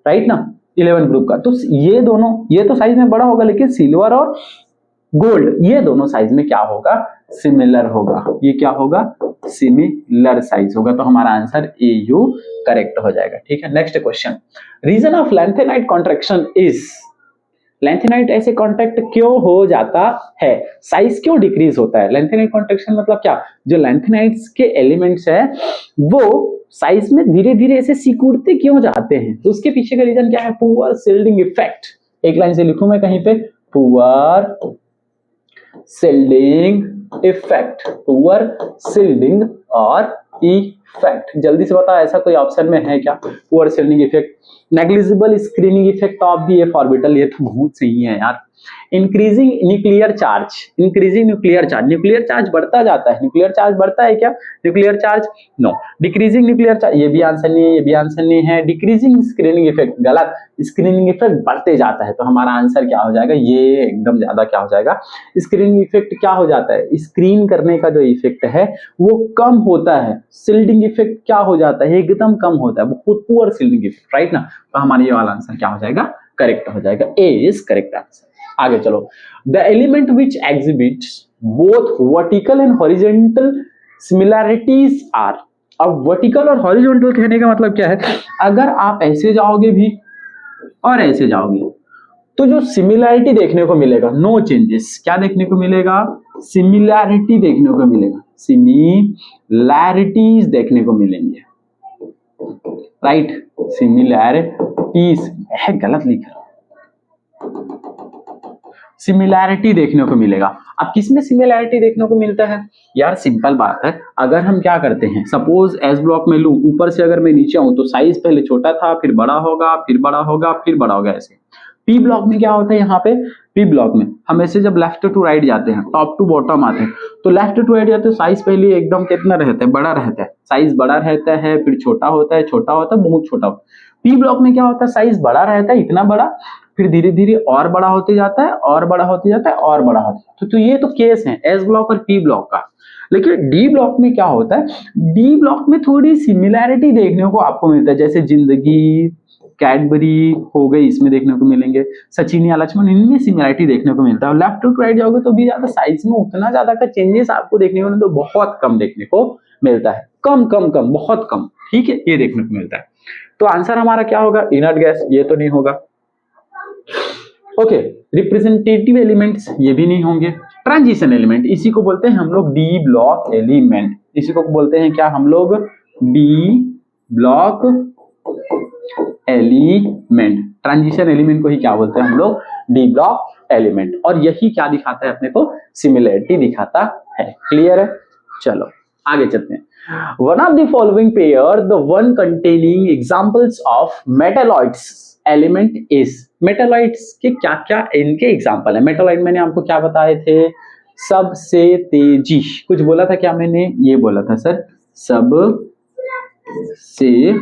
राइट ना, 11 ग्रुप का। तो ये दोनों, ये तो साइज में बड़ा होगा, लेकिन सिल्वर और गोल्ड ये दोनों साइज में क्या होगा, सिमिलर होगा। ये क्या होगा, सिमिलर साइज होगा। तो हमारा आंसर ए यू करेक्ट हो जाएगा। ठीक है, next question, reason of lanthanide contraction is, lanthanide ऐसे कॉन्ट्रैक्ट क्यों हो जाता है, साइज क्यों डिक्रीज होता है। लैंथेनाइट कॉन्ट्रैक्शन मतलब क्या, जो लैंथेनाइट्स के एलिमेंट्स है वो साइज में धीरे धीरे ऐसे सिकुड़ते क्यों जाते हैं, तो उसके पीछे का रीजन क्या है, पुअर शिल्डिंग इफेक्ट। एक लाइन से लिखूं मैं कहीं पे, poor shielding effect, poor shielding और इफेक्ट। जल्दी से बताओ ऐसा कोई ऑप्शन में है क्या, poor shielding effect, negligible screening effect of the F orbital, ये तो बहुत सही है यार। Increasing nuclear charge, increasing nuclear charge, nuclear charge बढ़ता जाता है, न्यूक्लियर चार्ज बढ़ता है क्या, nuclear charge no. Decreasing nuclear charge, ये भी आंसर नहीं है, ये भी आंसर नहीं है। डिक्रीजिंग स्क्रीनिंग इफेक्ट, गलत, स्क्रीनिंग इफेक्ट बढ़ते जाता है। तो हमारा आंसर क्या हो जाएगा, ये एकदम ज्यादा क्या हो जाएगा, स्क्रीनिंग इफेक्ट क्या हो जाता है, स्क्रीन करने का जो इफेक्ट है वो कम होता है। शिल्डिंग इफेक्ट क्या हो जाता है, एकदम कम होता है, बहुत पुअर शिल्डिंग इफेक्ट, राइट ना। तो हमारा ये वाला आंसर क्या हो जाएगा, करेक्ट हो जाएगा, ए इज करेक्ट आंसर। आगे चलो, the element which exhibits both vertical and horizontal similarities are. अब वर्टिकल और हॉरिजॉन्टल कहने का मतलब क्या है, अगर आप ऐसे जाओगे भी और ऐसे जाओगे तो जो सिमिलैरिटी देखने को मिलेगा, नो चेंजेस, क्या देखने को मिलेगा, सिमिलैरिटी देखने को मिलेगा, सिमिलैरिटीज देखने को मिलेंगे, राइट, सिमिलैरिटीज है, गलत लिख रहा हूं, सिमिलैरिटी देखने को मिलेगा। अब किसमें सिमिलैरिटी देखने को मिलता है यार, सिंपल बात है, अगर हम क्या करते हैं, सपोज एस ब्लॉक में लूं, ऊपर से अगर मैं नीचे आऊं तो साइज पहले छोटा था, फिर बड़ा होगा, फिर बड़ा होगा, फिर बड़ा होगा, ऐसे। पी ब्लॉक में क्या होता है, यहाँ पे पी ब्लॉक में हम ऐसे जब लेफ्ट टू राइट जाते हैं, टॉप टू बॉटम आते हैं, तो लेफ्ट टू राइट जाते हैं, साइज पहले एकदम कितना रहता है, बड़ा रहता है, साइज बड़ा रहता है, फिर छोटा होता है, छोटा होता है, बहुत छोटा होता है। पी ब्लॉक में क्या होता है, साइज बड़ा रहता है, इतना बड़ा, फिर धीरे धीरे और बड़ा होते जाता है, और बड़ा होते जाता है, और बड़ा होता है। तो ये तो केस है एस ब्लॉक और पी ब्लॉक का। लेकिन डी ब्लॉक में क्या होता है, डी ब्लॉक में थोड़ी सिमिलैरिटी देखने को आपको मिलता है, जैसे जिंदगी, कैडबरी हो गई, इसमें देखने को मिलेंगे, सचिन या लक्ष्मण, इनमें सिमिलैरिटी देखने को मिलता है। लेफ्ट टू राइट जाओगे तो भी ज्यादा साइज में उतना ज्यादा का चेंजेस आपको देखने को नहीं, तो बहुत कम देखने को मिलता है, कम कम कम, बहुत कम, ठीक है, ये देखने को मिलता है। तो आंसर हमारा क्या होगा, इनर्ट गैस, ये तो नहीं होगा। ओके, रिप्रेजेंटेटिव एलिमेंट्स, ये भी नहीं होंगे। ट्रांजिशन एलिमेंट, इसी को बोलते हैं हम लोग डी ब्लॉक एलिमेंट, इसी को बोलते हैं क्या हम लोग, D block element. Transition element को ही क्या बोलते हैं हम लोग, डी ब्लॉक एलिमेंट। और यही क्या दिखाता है अपने को, सिमिलैरिटी दिखाता है। क्लियर है, चलो आगे चलते हैं। One of the following pair, the one containing examples of metalloids element is. Metalloids के क्या क्या इनके एग्जांपल है। मेटालॉइड मैंने आपको क्या बताए थे, सबसे तेजी, कुछ बोला था क्या मैंने, ये बोला था सर, सब से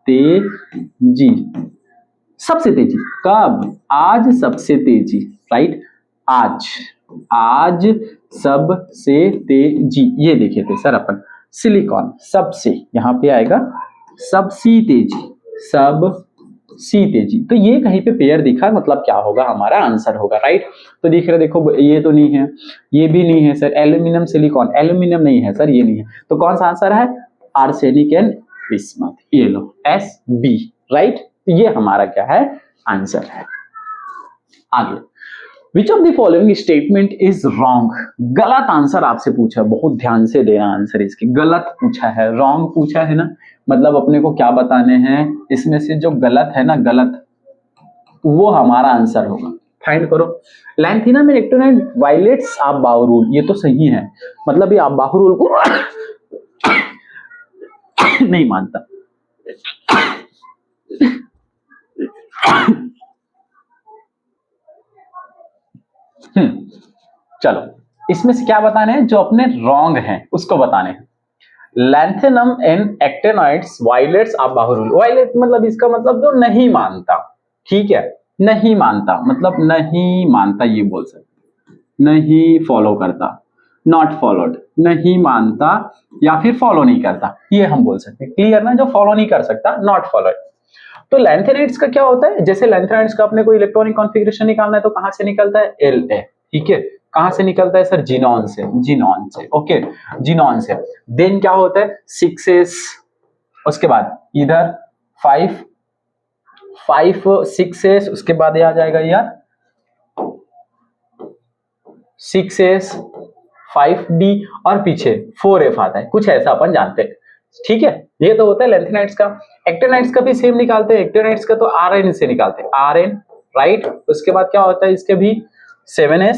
तेजी, सबसे तेजी कब, आज सबसे तेजी, राइट, आज, आज सबसे तेजी, ये देखे थे सर अपन, सिलिकॉन, सबसे, यहाँ पे आएगा सबसे तेजी, सब सी तेजी। तो ये कहीं पे पेयर दिखा, मतलब क्या होगा, हमारा आंसर होगा, राइट। तो दिख रहा, देखो ये तो नहीं है, ये भी नहीं है सर, एल्यूमिनियम सिलिकॉन, एल्यूमिनियम नहीं है सर, ये नहीं है, तो कौन सा आंसर है, आर्सेनिक एंड बिस्मथ, ये लो एस बी, राइट। तो ये हमारा क्या है, आंसर है। आगे, विच of the following statement is wrong. गलत आंसर आपसे पूछा, बहुत ध्यान से देना आंसर, इसके गलत पूछा है, रॉन्ग पूछा है ना, मतलब अपने को क्या बताने हैं, इसमें से जो गलत है ना, गलत, वो हमारा आंसर होगा। फाइंड करो, लैंथेनम इलेक्ट्रोनाइट वायलेट्स आप बाहु रूल, ये तो सही है, मतलब ये आप बाहु रूल को नहीं मानता। चलो, इसमें से क्या बताने हैं, जो अपने रॉन्ग हैं उसको बताने हैं। लैंथेनम एंड एक्टिनोइड्स वायलेट्स आप बाहु रूल, वायलेट मतलब इसका मतलब जो नहीं मानता, ठीक है, नहीं मानता, मतलब नहीं मानता, ये बोल सकते, नहीं फॉलो करता, नॉट फॉलोड, नहीं मानता या फिर फॉलो नहीं करता, ये हम बोल सकते हैं। क्लियर ना, जो फॉलो नहीं कर सकता नॉट फॉलोड। तो लैंथेनाइड्स का क्या होता है, जैसे लैंथेनाइड्स का अपने को इलेक्ट्रॉनिक कॉन्फ़िगरेशन निकालना है तो कहां से निकलता है, La, ठीक है। कहां से निकलता है सर, जीनॉन से, जीनॉन से, ओके, जीनॉन से। देन क्या होता है 6s, उसके बाद इधर 5 6s, उसके बाद ये आ जाएगा यार 6s 5d और पीछे 4f आता है, कुछ ऐसा अपन जानते हैं, ठीक है। ये तो होता है लैंथेनाइड्स का। एक्टिनाइड्स का भी सेम निकालते हैं, एक्टिनाइड्स का तो Rn से निकालते हैं, Rn, राइट। उसके बाद क्या होता है इसके भी 7s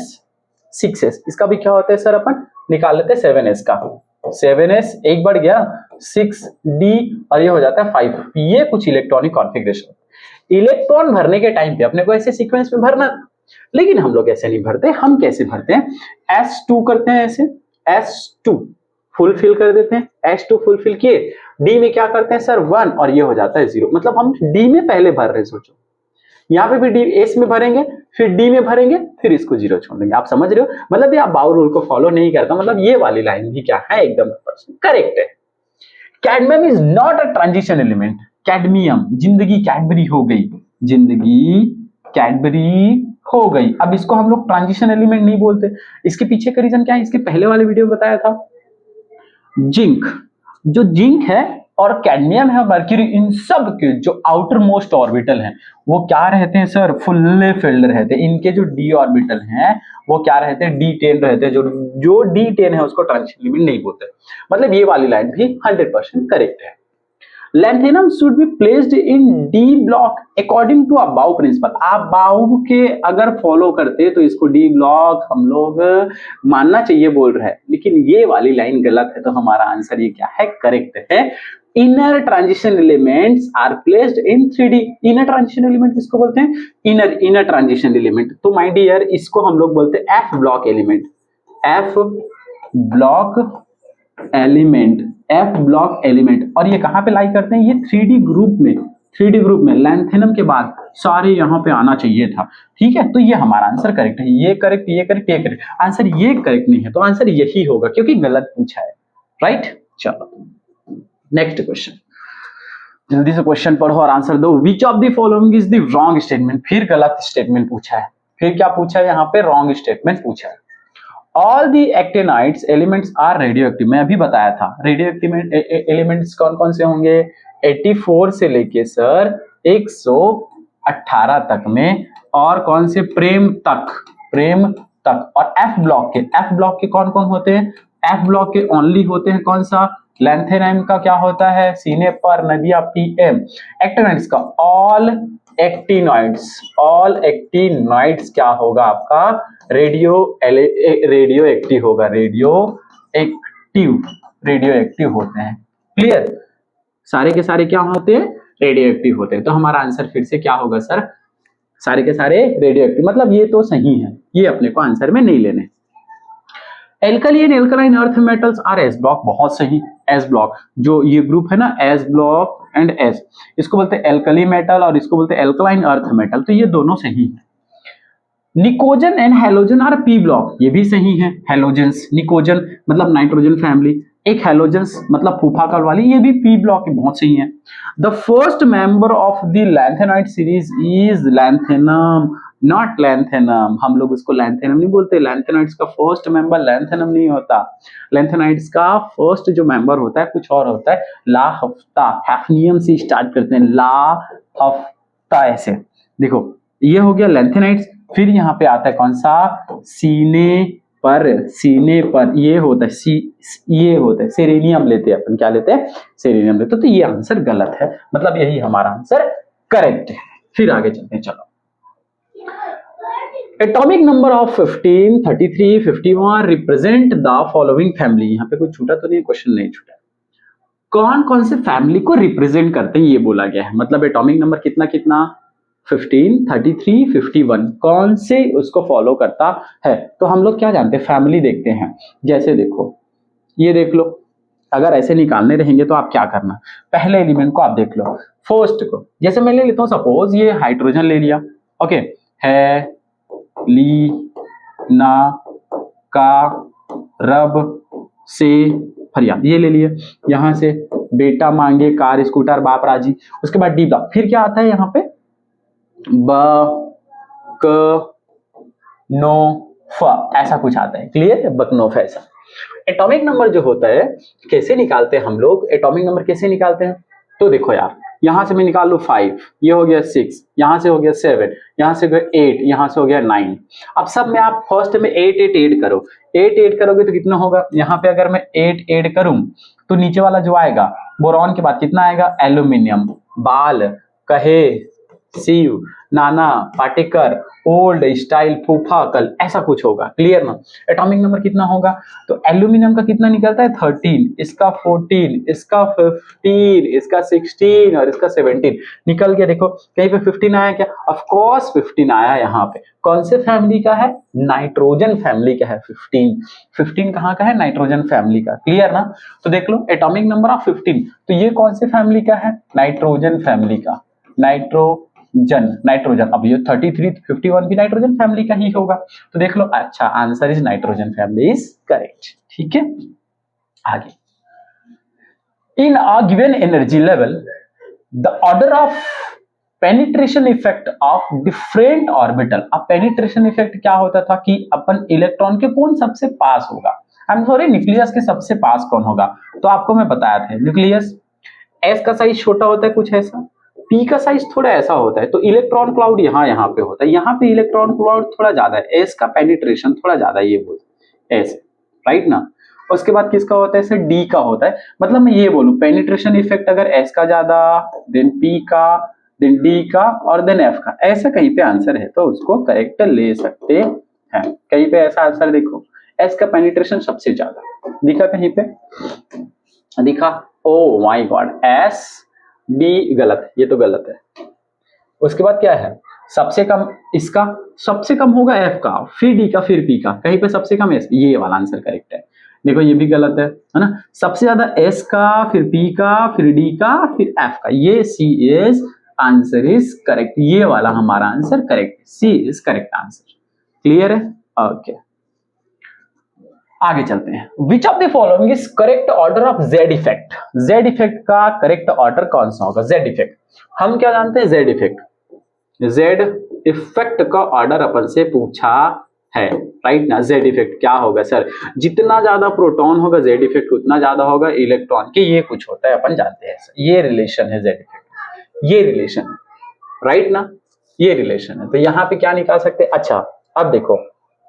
6s, इसका भी क्या होता है सर, अपन निकाल लेते हैं 7s का, 7s एक बढ़ गया 6d और ये हो जाता है 5। ये कुछ इलेक्ट्रॉनिक कॉन्फ़िगरेशन। इलेक्ट्रॉन भरने के टाइम पे अपने को ऐसे सीक्वेंस में भरना, लेकिन हम लोग ऐसे नहीं भरते। हम कैसे भरते हैं, S2 करते हैं, ऐसे S2 फुलफिल कर देते हैं, S2 फुलफिल किए, D में क्या करते हैं सर 1 और ये हो जाता है 0। मतलब हम D में पहले भर रहे हैं, सोचो यहाँ पे भी D S में भरेंगे, फिर D में भरेंगे, फिर इसको 0 छोड़ देंगे। आप समझ रहे हो, मतलब ये आप बाउल रूल को फॉलो नहीं करता, मतलब ये वाली लाइन भी क्या है, एकदम करेक्ट है। Cadmium is not a transition element. Cadmium, जिंदगी कैडबरी हो गई, जिंदगी कैडबरी हो गई। अब इसको हम लोग ट्रांजिशन एलिमेंट नहीं बोलते। इसके पीछे का रीजन क्या है, इसके पहले वाले वीडियो में बताया था। जिंक, जो जिंक है और कैडमियम है और मर्क्यूरी, इन सब के जो आउटर मोस्ट ऑर्बिटल हैं वो क्या रहते हैं सर, फुल्ली फिल्ड रहते हैं। इनके जो डी ऑर्बिटल हैं वो क्या रहते हैं, D10 रहते हैं। जो D10 है उसको ट्रांजिशन एलिमेंट नहीं बोलते। मतलब ये वाली लाइन भी 100% करेक्ट है। Lanthanum should be placed in D block according to Aufbau principle. आप अबाउ के अगर फॉलो करते तो इसको D ब्लॉक हम लोग मानना चाहिए बोल रहे हैं, लेकिन ये वाली लाइन गलत है। तो हमारा आंसर ये क्या है, करेक्ट है। Inner transition elements are placed in 3D। Inner transition element किसको बोलते हैं, इनर ट्रांजिशन एलिमेंट। तो माय डियर इसको हम लोग बोलते हैं F block element, F block element, F block element. और ये कहां पे लाई करते हैं, ये 3D ग्रुप में लैंथेनम के बाद सारे यहां पे आना चाहिए था, ठीक है। तो ये हमारा आंसर करेक्ट है। ये करेक्ट, ये करेक्ट, ये करेक्ट। आंसर ये करेक्ट नहीं है, तो आंसर यही होगा क्योंकि गलत पूछा है, राइट। चलो नेक्स्ट क्वेश्चन, जल्दी से क्वेश्चन पढ़ो और आंसर दो। विच of the following is the wrong statement. फिर गलत स्टेटमेंट पूछा है, फिर क्या पूछा है यहाँ पे, रॉन्ग स्टेटमेंट पूछा है। All the actinides elements are radioactive. मैं अभी बताया था रेडियोएक्टिव एलिमेंट्स कौन कौन से होंगे, 84 से लेके सर 118 तक में, और कौन से, प्रेम तक। और एफ ब्लॉक के कौन कौन होते हैं, एफ ब्लॉक के ओनली होते हैं कौन सा, लैंथेनाइम का क्या होता है, सीने पर नदिया PM। एक्टिनाइड्स का ऑल एक्टिनॉइड्स क्या होगा आपका, रेडियो एक्टिव होगा, रेडियो एक्टिव होते हैं। क्लियर, सारे के सारे क्या होते हैं, रेडियो एक्टिव होते हैं। तो हमारा आंसर फिर से क्या होगा सर, सारे के सारे रेडियो एक्टिव। मतलब ये तो सही है, ये अपने को आंसर में नहीं लेने। Alkali and alkaline earth metals R S block, बहुत सही। एस ब्लॉक जो ये ग्रुप है ना, एस ब्लॉक एंड एस, इसको बोलते हैं एल्कली मेटल और इसको बोलते हैं एल्कलाइन अर्थ मेटल। तो ये दोनों सही है। निकोजन and halogen R P block, ये भी सही है। हैलोजेंस, निकोजन मतलब नाइट्रोजन फैमिली, एक हैलोजेंस मतलब फूफाकल वाली, ये भी पी ब्लॉक की, बहुत सही है। The first member of the lanthanide series is lanthanum, not lanthanum. हम लोग उसको लैंथेनम नहीं बोलते। लैंथेनाइड्स का फर्स्ट मेंबर लैंथेनम नहीं होता। लैंथेनाइड्स का फर्स्ट जो मेंबर होता है कुछ और होता है, ला हफ्ता, हैफनियम से स्टार्ट करते हैं, ला हफ्ता ऐसे। देखो ये हो गया लैंथेनाइड्स। फिर यहाँ पे आता है कौन सा, सीने पर ये होता है ये होता है सेरेनियम लेते हैं अपन, क्या लेते हैं, सेरेनियम लेते हैं। तो ये आंसर गलत है, मतलब यही हमारा आंसर करेक्ट है। फिर आगे चलते हैं, चलो। Atomic number of 15, 33, 51 represent the following family. यहाँ पे कोई छूटा तो नहीं, क्वेश्चन नहीं छूटा। कौन कौन से फैमिली को रिप्रेजेंट करते हैं ये बोला गया है। मतलब एटॉमिक नंबर कितना कितना, 15, 33, 51, कौन से उसको फॉलो करता है। तो हम लोग क्या जानते हैं, फैमिली देखते हैं। जैसे देखो ये देख लो, अगर ऐसे निकालने रहेंगे तो आप क्या करना, पहले एलिमेंट को आप देख लो, फर्स्ट को। जैसे मैं ले लेता हूँ, सपोज ये हाइड्रोजन ले लिया, ओके, है ली ना का रब से फरियाद, ये ले लिए। यहाँ से बेटा मांगे कार स्कूटर बाप राजी। उसके बाद डी ब्लॉक, फिर क्या आता है यहाँ पे, ब क नो फ, ऐसा कुछ आता है। क्लियर, बकनोफ ऐसा। एटॉमिक नंबर जो होता है कैसे निकालते हैं हम लोग, एटॉमिक नंबर कैसे निकालते हैं, तो देखो यार, यहां से मैं निकाल लू 5, ये हो गया 6, यहां से हो गया 7, यहां से हो गया 8, यहां से हो गया 9। अब सब में आप फर्स्ट में 8 8 ऐड करो, 8 ऐड करोगे तो कितना होगा, यहाँ पे अगर मैं 8 ऐड करूं तो नीचे वाला जो आएगा बोरॉन के बाद कितना आएगा, एल्यूमिनियम, बाल, कहे, सीव, नाना, पाटेकर, ओल्ड, स्टाइल, फूफा, कल, ऐसा कुछ होगा। क्लियर ना। एटॉमिक नंबर कितना होगा, तो एल्यूमिनियम का कितना निकलता है 13, इसका 14, इसका 15, इसका 16 और इसका 17 निकल गया। देखो कहीं पे 15 आया क्या, ऑफ कोर्स 15 आया यहाँ पे। कौन से फैमिली का है, नाइट्रोजन फैमिली का है 15 कहाँ का है, नाइट्रोजन फैमिली का। क्लियर ना। तो देख लो एटॉमिक नंबर ऑफ 15, तो ये कौन से फैमिली का है, नाइट्रोजन फैमिली का, नाइट्रोजन। अब ये 33 51 भी नाइट्रोजन फैमिली का ही होगा। तो देख लो, अच्छा answer is nitrogen family is correct. ठीक है, आगे। In a given energy level the order of penetration effect of different orbital. अब पेनिट्रेशन इफेक्ट क्या होता था कि अपन इलेक्ट्रॉन के कौन सबसे पास होगा, आई एम सॉरी न्यूक्लियस के सबसे पास कौन होगा। तो आपको मैं बताया था न्यूक्लियस एस का साइज छोटा होता है कुछ ऐसा, पी का साइज थोड़ा ऐसा होता है, तो इलेक्ट्रॉन क्लाउड यहाँ पे होता है, यहाँ पे इलेक्ट्रॉन क्लाउड थोड़ा ज्यादा है, एस का पेनिट्रेशन थोड़ा ज्यादा है, ये बोलते हैं ऐसे, राइट ना। उसके बाद किसका होता है, ऐसे डी का होता है। मतलब मैं ये बोलूं पेनिट्रेशन इफेक्ट अगर एस का ज्यादा, देन पी का, देन डी का और देन एफ का, ऐसा कहीं पे आंसर है तो उसको करेक्ट ले सकते हैं। कहीं पे ऐसा आंसर देखो, एस का पेनिट्रेशन सबसे ज्यादा दिखा, कहीं पे दिखा, oh my God, S D गलत, ये तो गलत है। उसके बाद क्या है, सबसे कम इसका, सबसे कम होगा एफ का, फिर डी का, फिर पी का, कहीं पे सबसे कम एस, ये वाला आंसर करेक्ट है। देखो ये भी गलत है ना, सबसे ज्यादा एस का, फिर पी का, फिर डी का, फिर एफ का, ये C is answer is correct, ये वाला हमारा answer correct, C is correct answer. Clear है, ओके आगे चलते हैं। Which of the following is correct order of Z effect, Z effect का करेक्ट ऑर्डर कौन सा होगा, जेड इफेक्ट। हम क्या जानते हैं, जेड इफेक्ट, जेड इफेक्ट का ऑर्डर अपन से पूछा है, राइट ना। जेड इफेक्ट क्या होगा सर, जितना ज्यादा प्रोटॉन होगा जेड इफेक्ट उतना ज्यादा होगा इलेक्ट्रॉन के, ये कुछ होता है अपन जानते हैं, ये रिलेशन है जेड इफेक्ट, ये रिलेशन है, राइट ना, ये रिलेशन है। तो यहाँ पे क्या निकाल सकते हैं, अच्छा अब देखो,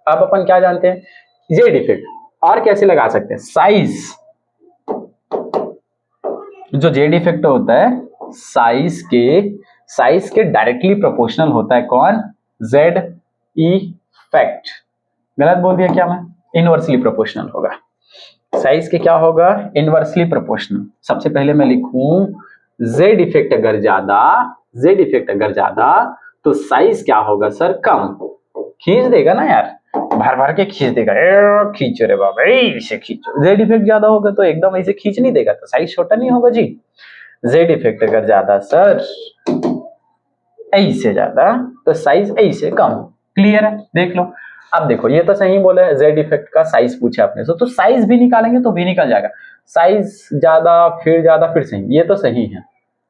अब अपन क्या जानते हैं, जेड इफेक्ट, और कैसे लगा सकते हैं, साइज, जो जेड इफेक्ट होता है साइज के डायरेक्टली प्रोपोर्शनल होता है, कौन, जेड इफेक्ट। गलत बोल दिया क्या मैं, इनवर्सली प्रोपोर्शनल होगा, साइज के क्या होगा, इनवर्सली प्रोपोर्शनल। सबसे पहले मैं लिखूं जेड इफेक्ट अगर ज्यादा तो साइज क्या होगा सर, कम, खींच देगा ना यार, भर भर के खींच देगा, खींचो रे बाबा, ऐसे खींचो। जेड इफेक्ट ज्यादा होगा तो एकदम ऐसे खींच नहीं देगा, तो साइज छोटा नहीं होगा जी। जेड इफेक्ट अगर ज्यादा सर ऐसे ज्यादा तो साइज ऐसे कम। क्लियर है, देख लो। अब देखो ये तो सही बोला है, जेड इफेक्ट का साइज पूछा आपने, तो साइज भी निकालेंगे तो भी निकल जाएगा, साइज ज्यादा फिर सही, ये तो सही है।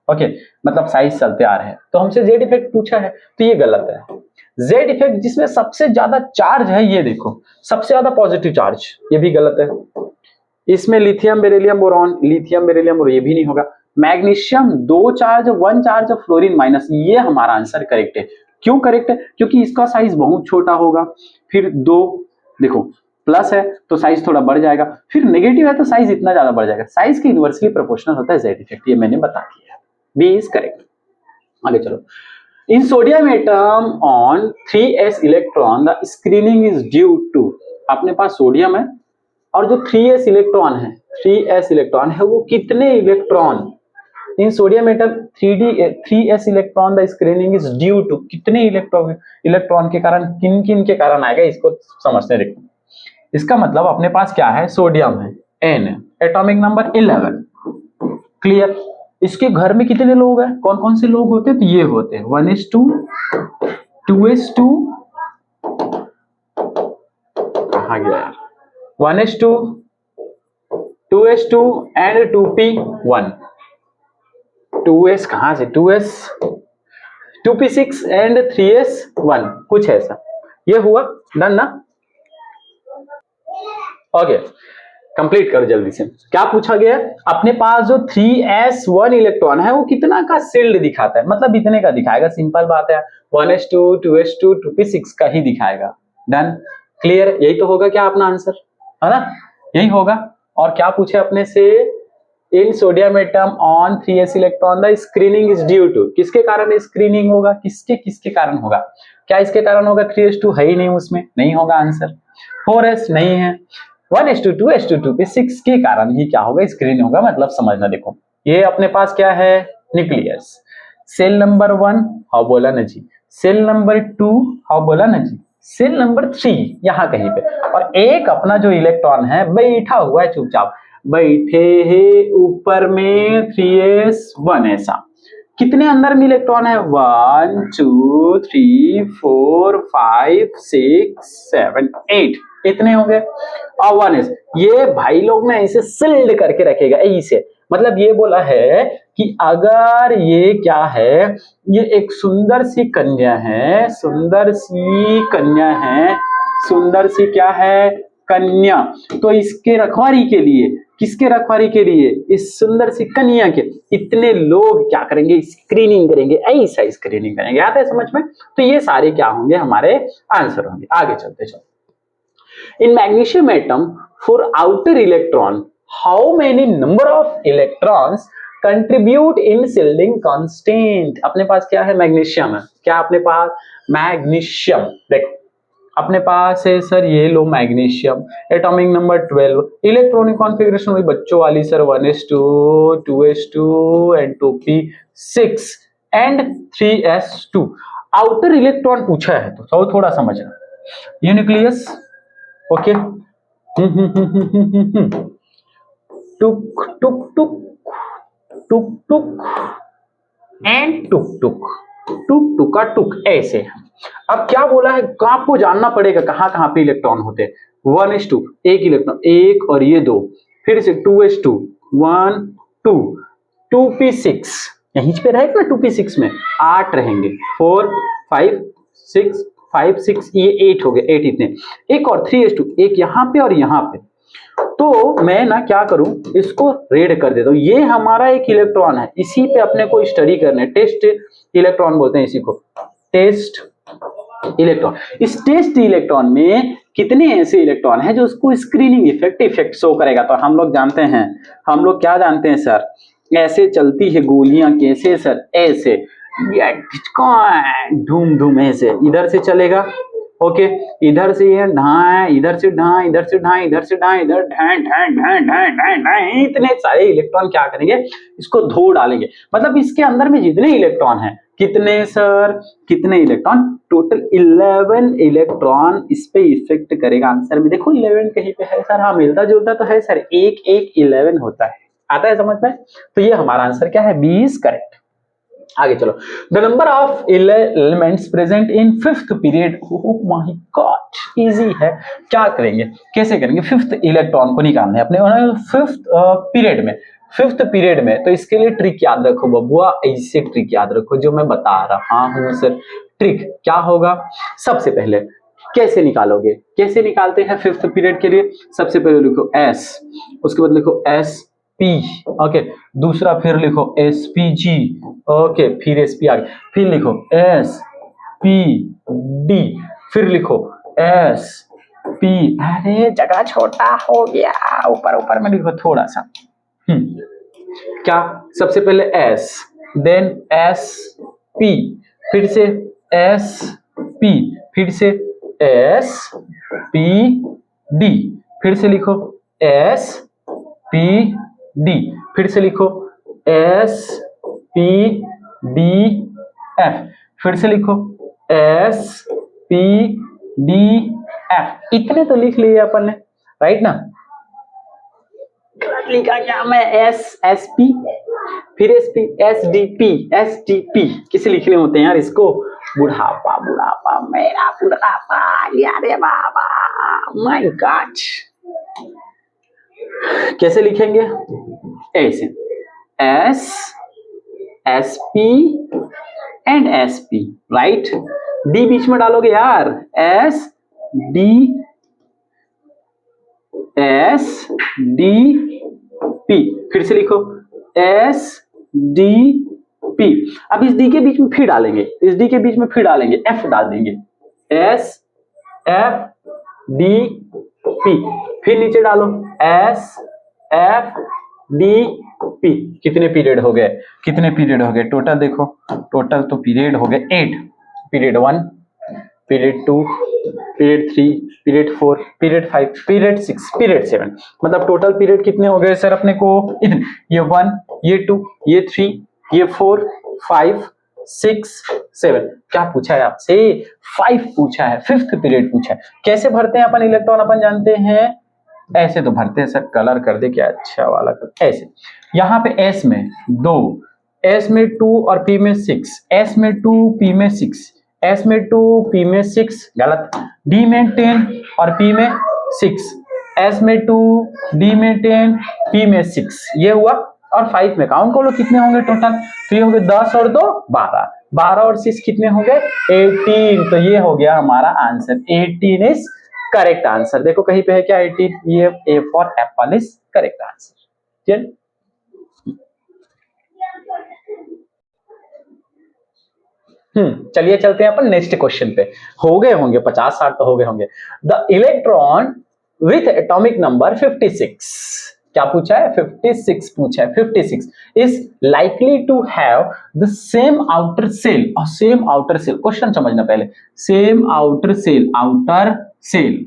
ओके, मतलब साइज चलते आ रहे हैं, तो हमसे जेड इफेक्ट पूछा है तो ये गलत है। जेड इफेक्ट जिसमें सबसे ज्यादा चार्ज है, ये देखो सबसे ज्यादा पॉजिटिव चार्ज, ये भी गलत है। इसमें lithium beryllium boron, lithium beryllium और ये भी नहीं होगा। Magnesium 2 charge 1 charge, fluorine minus, ये हमारा आंसर करेक्ट है। क्यों करेक्ट है, क्योंकि इसका साइज बहुत छोटा होगा। फिर 2 देखो प्लस है तो साइज थोड़ा बढ़ जाएगा, फिर नेगेटिव है तो साइज इतना ज्यादा बढ़ जाएगा। साइज के इनवर्सली प्रोपोर्शनल होता है जेड इफेक्ट, ये मैंने बता दिया, बी इज करेक्ट। आगे चलो। In sodium atom on 3s electron, the screening is due to, अपने पास सोडियम है और जो 3s इलेक्ट्रॉन है वो कितने electron, in sodium atom 3s electron the screening is due to, कितने इलेक्ट्रॉन के कारण, किन किन के कारण आएगा, इसको समझते हैं। इसका मतलब अपने पास क्या है, सोडियम है, N, एटॉमिक नंबर 11। क्लियर, इसके घर में कितने लोग हैं, कौन कौन से लोग होते हैं, तो ये होते हैं 1s2, 2s2, कहाँ गया यार, 1s2, 2s2 and 2p1। 2s कहां से 2s, 2p6 एंड 3s1, कुछ ऐसा। ये हुआ डन ना। ओके कंप्लीट करो जल्दी से। क्या पूछा गया, अपने पास जो 3s1 इलेक्ट्रॉन है वो कितना का शील्ड दिखाता है, मतलब इतने का दिखाएगा, सिंपल बात है। 1s2, 2s2, 2p6 का ही दिखाएगा। डन, क्लियर, यही तो होगा क्या अपना आंसर, है ना, यही होगा। और क्या पूछे अपने से, in sodium atom on 3s electron the screening is due to, किसके कारण स्क्रीनिंग होगा, किसके किसके कारण होगा, क्या इसके कारण होगा, 3s2 है ही नहीं उसमें, नहीं होगा आंसर। 4s नहीं है, 1s2, 2s2, 2p6 के कारण ही क्या होगा, स्क्रीन होगा। मतलब समझना, देखो ये अपने पास क्या है, न्यूक्लियस। सेल नंबर 1 हाँ बोला ना जी, सेल नंबर 2 हाँ बोला ना जी, सेल नंबर 3 यहाँ कहीं पे, और एक अपना जो इलेक्ट्रॉन है बैठा हुआ है चुपचाप, बैठे हैं ऊपर में 3s1। ऐसा कितने अंदर में इलेक्ट्रॉन है, 1 2 3 4 5 6 7 8, इतने हो गए। और 1s ये भाई लोग ना इसे सील्ड करके रखेगा ऐसे, मतलब ये बोला है कि अगर ये क्या है, ये एक सुंदर सी कन्या है, सुंदर सी कन्या है, सुंदर सी क्या है कन्या, तो इसके रखवारी के लिए, किसके रखवारी के लिए, इस सुंदर सी कन्या के इतने लोग क्या करेंगे, स्क्रीनिंग करेंगे, ऐसा स्क्रीनिंग करेंगे। आता है समझ में, तो ये सारे क्या होंगे हमारे आंसर होंगे। आगे चलते चलो, in magnesium atom for outer electron how many number of electrons contribute in shielding constant. अपने पास क्या है, मैग्नीशियम है, क्या अपने पास मैग्नीशियम, देखो अपने पास है सर ये लो magnesium, atomic number 12, electronic configuration वही बच्चों वाली sir, 1s2, 2s2 and 2p6 and 3s2। Outer electron पूछा है तो थोड़ा समझना, ये न्यूक्लियस, ओके, टुक टुक टुक टुक टुक एंड टुक टुक, टुक टुक का टुक ऐसे। अब क्या बोला है, आपको जानना पड़ेगा कहां कहां पे इलेक्ट्रॉन होते हैं। 1s2 एक इलेक्ट्रॉन, एक और ये दो, फिर से 2s2 1 2, 2p6 यहीं पे रहेगा ना, 2p6 में 8 रहेंगे, 4 5 6 5 6 ये 8 हो गए, 8 इतने, एक और 3s2 एक यहाँ पे और यहाँ पे। तो मैं ना क्या करूं, इसको रेड कर देता हूं, ये हमारा एक इलेक्ट्रॉन है, इसी पे अपने को स्टडी करना है, टेस्ट इलेक्ट्रॉन बोलते हैं इसी को, टेस्ट इलेक्ट्रॉन। इस टेस्ट इलेक्ट्रॉन में कितने ऐसे इलेक्ट्रॉन हैं जो उसको स्क्रीनिंग इफेक्ट शो करेगा। तो हम लोग जानते हैं, हम लोग क्या जानते हैं सर, ऐसे चलती है गोलियां, कैसे सर, ऐसे धूम धूम ऐसे, इधर से चलेगा, ओके, इधर से ये ढाए, इधर से ढाए, इधर से ढाए, इधर से ढाए, इधर ढाए ढाए ढाए ढाए ढाए ढाए, इतने सारे इलेक्ट्रॉन क्या करेंगे, इसको धो डालेंगे। मतलब इसके अंदर में जितने इलेक्ट्रॉन हैं, कितने सर, कितने इलेक्ट्रॉन, टोटल 11 इलेक्ट्रॉन इस पे इफेक्ट करेगा। आंसर में देखो 11 कहीं पे है सर, हाँ मिलता जुलता तो है सर, एक एक 11 होता है, आता है समझ में। तो ये हमारा आंसर क्या है, 20 करेक्ट। आगे चलो, the number of elements present in fifth period, oh my God easy है, क्या करेंगे, कैसे करेंगे, फिफ्थ इलेक्ट्रॉन को निकालना है अपने फिफ्थ पीरियड में, फिफ्थ पीरियड में। तो इसके लिए ट्रिक याद रखो बबुआ, ऐसे ट्रिक याद रखो जो मैं बता रहा हूं सर। ट्रिक क्या होगा, सबसे पहले कैसे निकालोगे, कैसे निकालते हैं फिफ्थ पीरियड के लिए, सबसे पहले लिखो एस, उसके बाद लिखो एस पी, ओके, दूसरा फिर लिखो एस पी जी, ओके, फिर एस पी आगे, फिर लिखो एस पी डी, फिर लिखो एस पी, अरे जगह छोटा हो गया, ऊपर ऊपर में लिखो थोड़ा सा, क्या, सबसे पहले एस, देन एस पी, फिर से एस पी, फिर से एस पी डी, फिर से लिखो एस पी डी, फिर से लिखो एस पी डी एफ, फिर से लिखो एस पी डी एफ, इतने तो लिख लिए अपन ने, राइट ना। लिखा क्या मैं, एस पी, फिर S P, S D P किसे लिखने होते हैं यार इसको, बुढ़ापा, बुढ़ापा, मेरा बुढ़ापा, यारे बाबा, माय गॉड, कैसे लिखेंगे? ऐसे, S S P and S P, right. D बीच में डालोगे यार, एस डी पी, फिर से लिखो एस डी पी। अब इस डी के बीच में फिर डालेंगे, इस डी के बीच में फिर डालेंगे, एफ डाल देंगे, एस एफ डी पी, फिर नीचे डालो एस एफ डी पी। कितने पीरियड हो गए? कितने पीरियड हो गए टोटल? देखो टोटल तो पीरियड हो गए 8, period 1, period 2, period 3, period 4, period 5, period 6, period 7। मतलब टोटल पीरियड कितने हो गए सर अपने को? इतने, ये 1, ये 2, ये 3, ये 4, 5, 6, 7। क्या पूछा है आपसे? 5 पूछा है, 5th पीरियड पूछा है। कैसे भरते हैं अपन इलेक्ट्रॉन? अपन जानते हैं ऐसे तो भरते हैं सर, कलर कर दे क्या अच्छा वाला कर, ऐसे। यहाँ पे एस में 2, एस में 2 और पी में 6, एस में 2 पी में 6, एस में 2 पी में 6, गलत। डी में 10 और पी में 6, एस में 2 डी में 10 पी में 6, ये हुआ। और 5 में काउंट कर लो कितने होंगे टोटल? तो ये हो गए 10 और 2 12, 12 और 6 कितने हो गए? 18। तो ये हो गया हमारा आंसर, 18 इज करेक्ट आंसर। देखो कहीं पे है क्या 18? ये A for Apple is correct answer. चलिए चलते हैं अपन नेक्स्ट क्वेश्चन पे। हो गए होंगे 50-60 तो हो गए होंगे। The electron with atomic number 56, क्या पूछा है? 56 पूछा है। 56 is likely to have the same outer shell, और सेम आउटर सेल, क्वेश्चन समझना पहले, same outer shell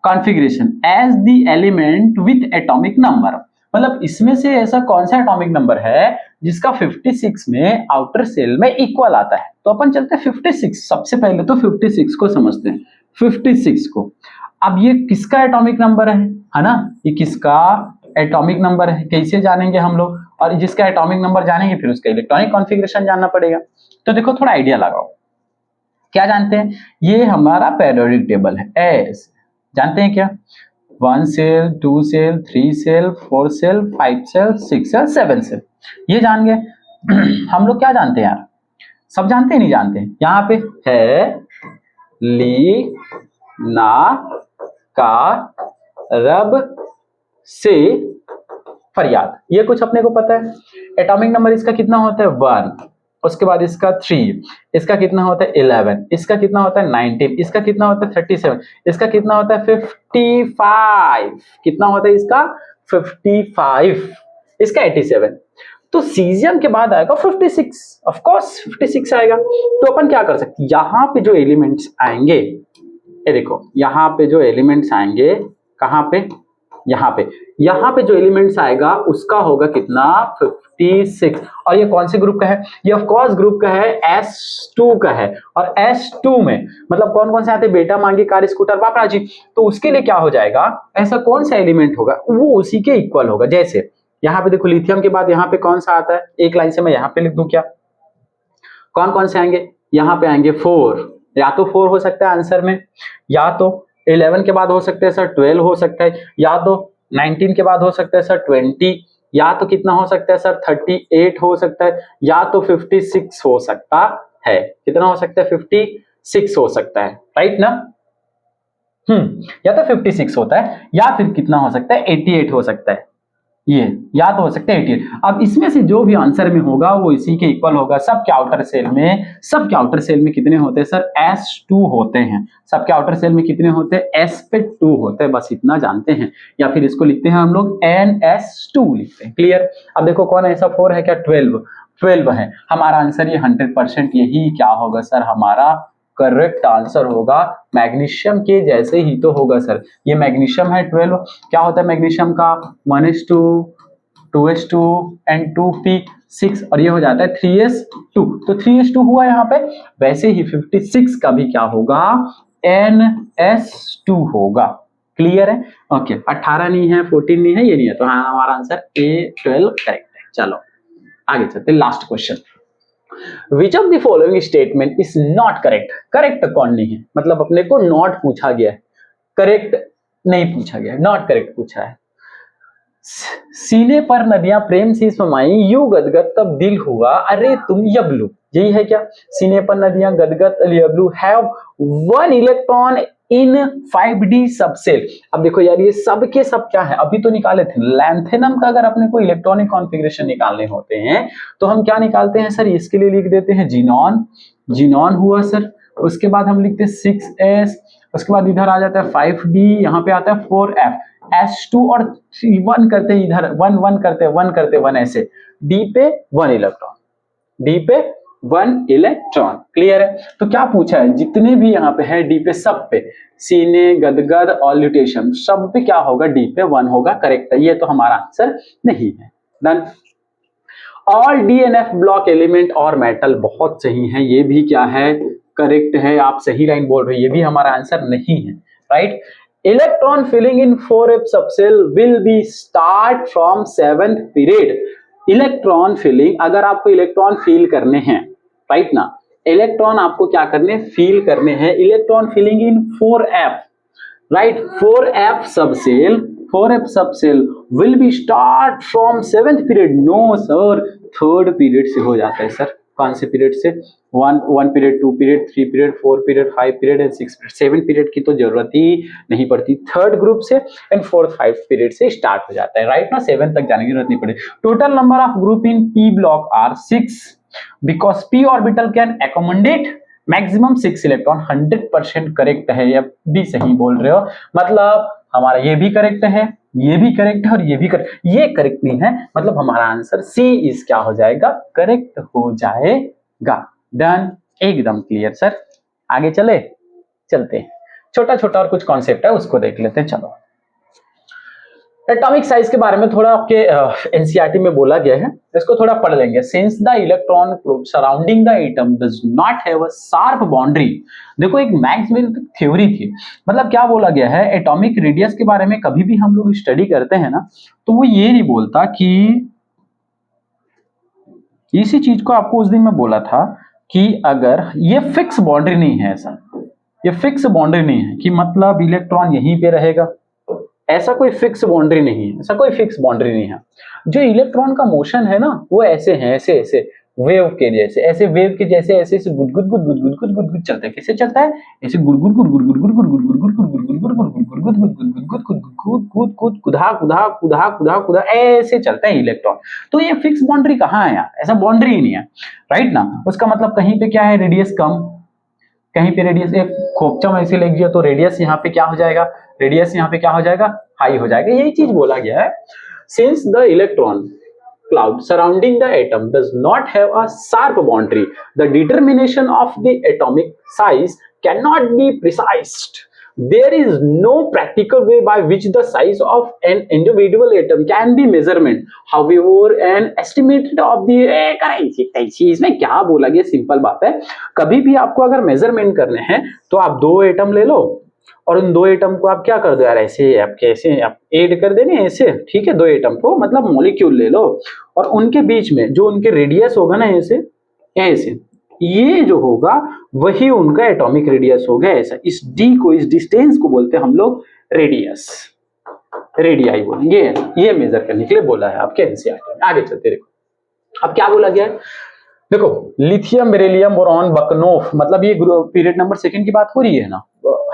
configuration as the element with atomic number. मतलब इसमें से ऐसा कौन सा एटॉमिक नंबर है जिसका 56 में आउटर सेल में इक्वल आता है? तो अपन चलते हैं 56, सबसे पहले तो 56 को समझते हैं, 56 को। अब ये किसका एटॉमिक नंबर है ना? ये किसका एटॉमिक नंबर है, कैसे जानेंगे हम लोग? और जिसका एटॉमिक नंबर जानेंगे फिर उसका इलेक्ट्रॉनिक कॉन्फ़िगरेशन जानना पड़ेगा। तो देखो थोड़ा आइडिया लगाओ, क्या जानते हैं? ये हमारा पेरियोडिक टेबल है, एस जानते हैं क्या? 1 shell, 2 shell, 3 shell, 4 shell, 5 shell, 6 shell, 7 shell, ये जान गए। हम लोग क्या जानते हैं यार? सब जानते हैं नहीं जानते हैं? यहाँ पे है ली ना का रब से फरियाद, ये कुछ अपने को पता है। एटॉमिक नंबर इसका कितना होता है? 1, उसके बाद इसका 3, इसका कितना होता है? 11, इसका कितना होता है? 19, इसका कितना होता है? 37, इसका कितना होता है? 55, कितना होता है इसका? 55, इसका 87। तो सीजियम के बाद आएगा 56, ऑफ कोर्स 56 आएगा। तो अपन क्या कर सकते हैं? यहाँ पे जो एलिमेंट्स आएंगे, ये देखो यहाँ पे जो एलिमेंट्स आएंगे, कहाँ पे? यहाँ पे जो एलिमेंट्स आएगा उसका होगा कितना? 56। और ये कौन से ग्रुप का है? ये ऑफ कोर्स ग्रुप का है, S2 का है। और S2 में मतलब कौन कौन से आते हैं? बेटा, मांगी, कार, स्कूटर, बापरा जी। तो उसके लिए क्या हो जाएगा? ऐसा कौन सा एलिमेंट होगा वो उसी के इक्वल होगा। जैसे यहाँ पे देखो लिथियम के बाद यहाँ पे कौन सा आता है? एक लाइन से मैं यहाँ पे लिख दूं क्या? कौन कौन से आएंगे? यहाँ पे आएंगे 4, या तो 4 हो सकता है आंसर में, या तो 11 के बाद हो सकता है सर 12 हो सकता है, या तो 19 के बाद हो सकता है सर 20, या तो कितना हो सकता है सर 38 हो सकता है, या तो 56 हो सकता है। कितना हो सकता है? 56 हो सकता है, राइट ना? या तो 56 होता है, या फिर कितना हो सकता है? 88 हो सकता है। ये या तो हो सकता है 88। अब इसमें से जो भी आंसर में होगा वो इसी के इक्वल होगा। सबके आउटर सेल में कितने होते हैं सर? S2 होते हैं। सबके आउटर सेल में कितने होते हैं? S पे 2 होते हैं, बस इतना जानते हैं। या फिर इसको लिखते हैं हम लोग NS2 लिखते हैं। क्लियर? अब देखो कौन ऐसा 4 है क्या? 12 है। हमारा आंसर ये 100% यही क्या होगा सर? हमारा करेक्ट आंसर होगा। मैग्नीशियम के जैसे ही तो होगा सर। ये मैग्नीशियम है 12, क्या होता है मैग्नीशियम का? 1s2, 2s2 एंड 2p6, और ये हो जाता है 3s2। तो 3s2 हुआ यहाँ पे। वैसे ही 56 का भी क्या होगा? NS2 होगा। क्लियर है? ओके, 18 नहीं है, 14 नहीं है, ये नहीं है, तो हाँ हमारा आंसर A12 करेक्ट है। चलो आगे चलते, last question. Which of the following statement is not correct? Correct कौन नहीं है? मतलब अपने को नॉट पूछा गया है, करेक्ट नहीं पूछा गया है, नॉट करेक्ट पूछा है। सीने पर नदियां प्रेम से समाई, यूं गदगद तब दिल हुआ अरे तुम यबलू। यही है क्या? सीने पर नदियां गदगद यबलू have one electron in 5D subshell. अब देखो यार ये सब के सब क्या है, अभी तो निकाले थे लैंथेनम का। अगर अपने को इलेक्ट्रॉनिक कॉन्फ़िगरेशन निकालने होते हैं तो हम क्या निकालते हैं सर? इसके लिए लिख देते हैं जीनॉन। जीनॉन हुआ सर, उसके बाद हम लिखते हैं 6s, उसके बाद इधर आ जाता है 5D, यहाँ पे आता है 4f, S2 और 1 करते हैं इधर, 1 करते 1 ऐसे, D पे 1 इलेक्ट्रॉन, D पे 1 इलेक्ट्रॉन। क्लियर है? तो क्या पूछा है? जितने भी यहाँ पे है D पे, सब पे, सीने, गदगद और ल्यूटेशियम, सब पे क्या होगा? D पे 1 होगा। करेक्ट है, ये तो हमारा आंसर नहीं है। Done. All DNF block element और मेटल, बहुत सही है। ये भी क्या है? करेक्ट है, आप सही लाइन बोल रहे हो। ये भी हमारा आंसर नहीं है। Right. Electron filling in 4f subshell will be start from 7th period. Electron filling, अगर आपको इलेक्ट्रॉन फील करने हैं, राइट ना, इलेक्ट्रॉन आपको क्या करने? फील करने हैं। Electron filling in 4f, right, 4f subshell will be start from 7th period. No sir, 3rd period से हो जाता है सर। कौन से पीरियड से? 1 period, 2 period, 3 period, 4 period, 5 period and 6 period. 7 period की तो जरूरत ही नहीं पड़ती। 3rd ग्रुप से एंड 4th 5 पीरियड से स्टार्ट हो जाता है। राइट ना, 7 तक जाने की जरूरत नहीं पड़ेगी। Total number of group in p block are 6 because p orbital can accommodate maximum 6 electron. 100% correct है, या भी सही बोल रहे हो। मतलब हमारा ये भी करेक्ट है, ये भी करेक्ट है और ये भी करेक्ट। ये करेक्ट नहीं है, मतलब हमारा आंसर सी इज क्या हो जाएगा? करेक्ट हो जाएगा। डन, एकदम क्लियर सर। आगे चलते हैं। छोटा छोटा और कुछ कॉन्सेप्ट है, उसको देख लेते हैं। चलो, एटॉमिक साइज के बारे में थोड़ा आपके एनसीईआरटी में बोला गया है, इसको थोड़ा पढ़ लेंगे। Since the electron surrounding the atom does not have a sharp boundary. देखो एक मैक्स में थ्योरी थी, मतलब क्या बोला गया है, एटॉमिक रेडियस के बारे में कभी भी हम लोग स्टडी करते हैं ना, तो वो ये नहीं बोलता कि, इसी चीज को आपको उस दिन मैं बोला था कि अगर ये फिक्स बाउंड्री नहीं है, ऐसा ये फिक्स बाउंड्री नहीं है कि मतलब इलेक्ट्रॉन यहीं पे रहेगा, ऐसा कोई फिक्स बाउंड्री नहीं है, ऐसा कोई फिक्स बाउंड्री नहीं है। जो इलेक्ट्रॉन का मोशन है ना, वो ऐसे है, ऐसे वेव के जैसे, ऐसे वेव के जैसे ऐसे गुदगुद गुदगुद गुदगुद गुदगुद चलता है। कैसे चलता है? ऐसे गुदगुद गुदगुद गुदगुद गुदगुद गुदगुद गुदगुद गुदगुद गुदगुद गुदगुद कुदा कुदा कुदा कुदा कुदा ऐसे चलता है इलेक्ट्रॉन। तो ये फिक्स बाउंड्री कहाँ है यार? ऐसा बाउंड्री ही नहीं है। राइट ना, उसका मतलब कहीं पे क्या है, रेडियस कम, कहीं पे रेडियस, एक खोपचम ऐसे लिख दिया तो रेडियस यहाँ पे क्या हो जाएगा? रेडियस यहाँ पे क्या हो जाएगा? हाई हो जाएगा। यही चीज बोला गया है। Since the electron cloud surrounding the atom does not have a sharp boundary, the determination of the atomic size cannot be precised. There is no practical way by which the size of an individual atom can be measurement. However, an estimate of the इसमें क्या बोला गया? Simple बात है, कभी भी आपको अगर मेजरमेंट करने हैं तो आप 2 एटम ले लो और उन 2 एटम को आप क्या कर दो यार, ऐसे आप कैसे आप ऐड कर देने ऐसे, ठीक है, 2 एटम को मतलब मॉलिक्यूल ले लो और उनके बीच में जो उनके रेडियस होगा ना, ऐसे ऐसे, ये जो होगा वही उनका एटॉमिक रेडियस होगा। ऐसा, इस डी को, इस डिस्टेंस को बोलते हैं हम लोग रेडियस, रेडियाई बोलेंगे। ये मेजर करने के लिए बोला है आपके एनसीईआरटी में। आगे चलते देखो, अब क्या बोला गया है। देखो, लिथियम, बेरिलियम, बोरॉन, बकनोफ, मतलब ये पीरियड नंबर 2 की बात हो रही है ना,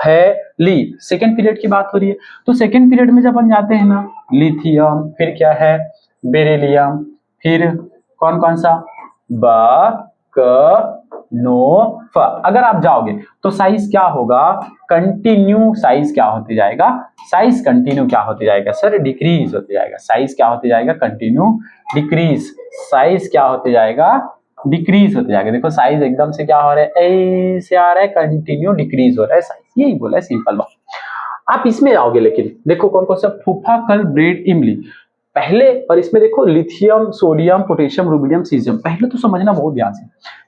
है ली, 2nd पीरियड की बात हो रही है। तो 2nd पीरियड में जब हम जाते हैं ना, लिथियम, फिर क्या है, बेरिलियम, फिर कौन कौन सा, बकनोफ। अगर आप जाओगे तो साइज क्या होगा? कंटिन्यू साइज क्या होते जाएगा? साइज कंटिन्यू क्या होते जाएगा सर? डिक्रीज होते जाएगा। साइज क्या होते जाएगा? Continue decrease. साइज क्या होते जाएगा? डिक्रीज होते जाएगा। देखो साइज एकदम से क्या हो रहा है, ऐसे आ रहा है, कंटिन्यू डिक्रीज हो रहा है साइज। यही बोला है, सिंपल बात। आप इसमें जाओगे, लेकिन देखो कौन कौन सा, फूफा, कल, ब्रेड, इमली पहले, और इसमें देखो lithium, sodium, potassium, rubidium, caesium. पहले तो समझना बहुत ध्यान से,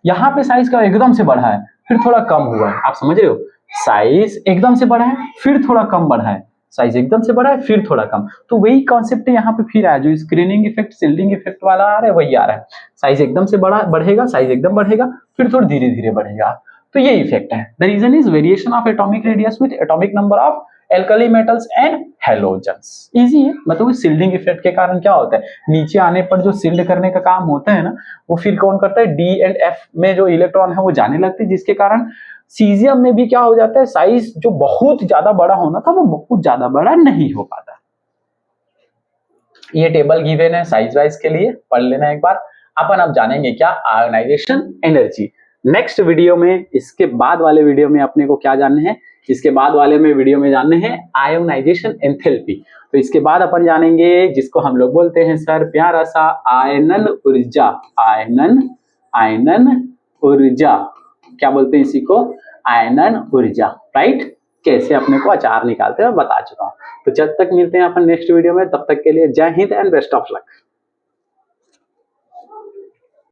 यहाँ पे साइज का एकदम से बढ़ा है, फिर थोड़ा कम हुआ है। आप समझ रहे हो? साइज एकदम से बढ़ा है, फिर थोड़ा कम बढ़ा है, साइज एकदम से बढ़ा है, फिर थोड़ा कम। तो वही कॉन्सेप्ट यहाँ पे फिर आया, जो स्क्रीनिंग इफेक्ट, शिल्डिंग इफेक्ट वाला आ रहा है, वही आ रहा है। साइज एकदम से बढ़ेगा, साइज एकदम बढ़ेगा, फिर थोड़ा धीरे धीरे बढ़ेगा। तो ये इफेक्ट है। The reason is variation of atomic radius with atomic number of alkali metals and halogens. Easy है, मतलब शिल्डिंग इफेक्ट के कारण क्या होता है, नीचे आने पर जो शिल्ड करने का काम होता है ना, वो फिर कौन करता है, डी एंड एफ में जो इलेक्ट्रॉन है वो जाने लगते हैं, जिसके कारण सीजियम में भी क्या हो जाता है, साइज जो बहुत ज्यादा बड़ा होना था वो बहुत ज्यादा बड़ा नहीं हो पाता। ये टेबल गिवन है साइज वाइज के लिए, पढ़ लेना एक बार। अपन अब जानेंगे क्या, आयोनाइजेशन एनर्जी। नेक्स्ट वीडियो में, इसके बाद वाले वीडियो में अपने को क्या जानना है, इसके बाद वाले में वीडियो में जानने हैं आयोनाइजेशन एंथैल्पी। तो इसके बाद अपन जानेंगे जिसको हम लोग बोलते हैं सर प्यारा सा आयनन ऊर्जा। आयनन ऊर्जा क्या बोलते हैं इसी को, आयनन ऊर्जा, राइट। कैसे अपने को अचार निकालते हैं बता चुका हूं। तो जब तक मिलते हैं अपन नेक्स्ट वीडियो में, तब तक के लिए जय Hind and best of luck.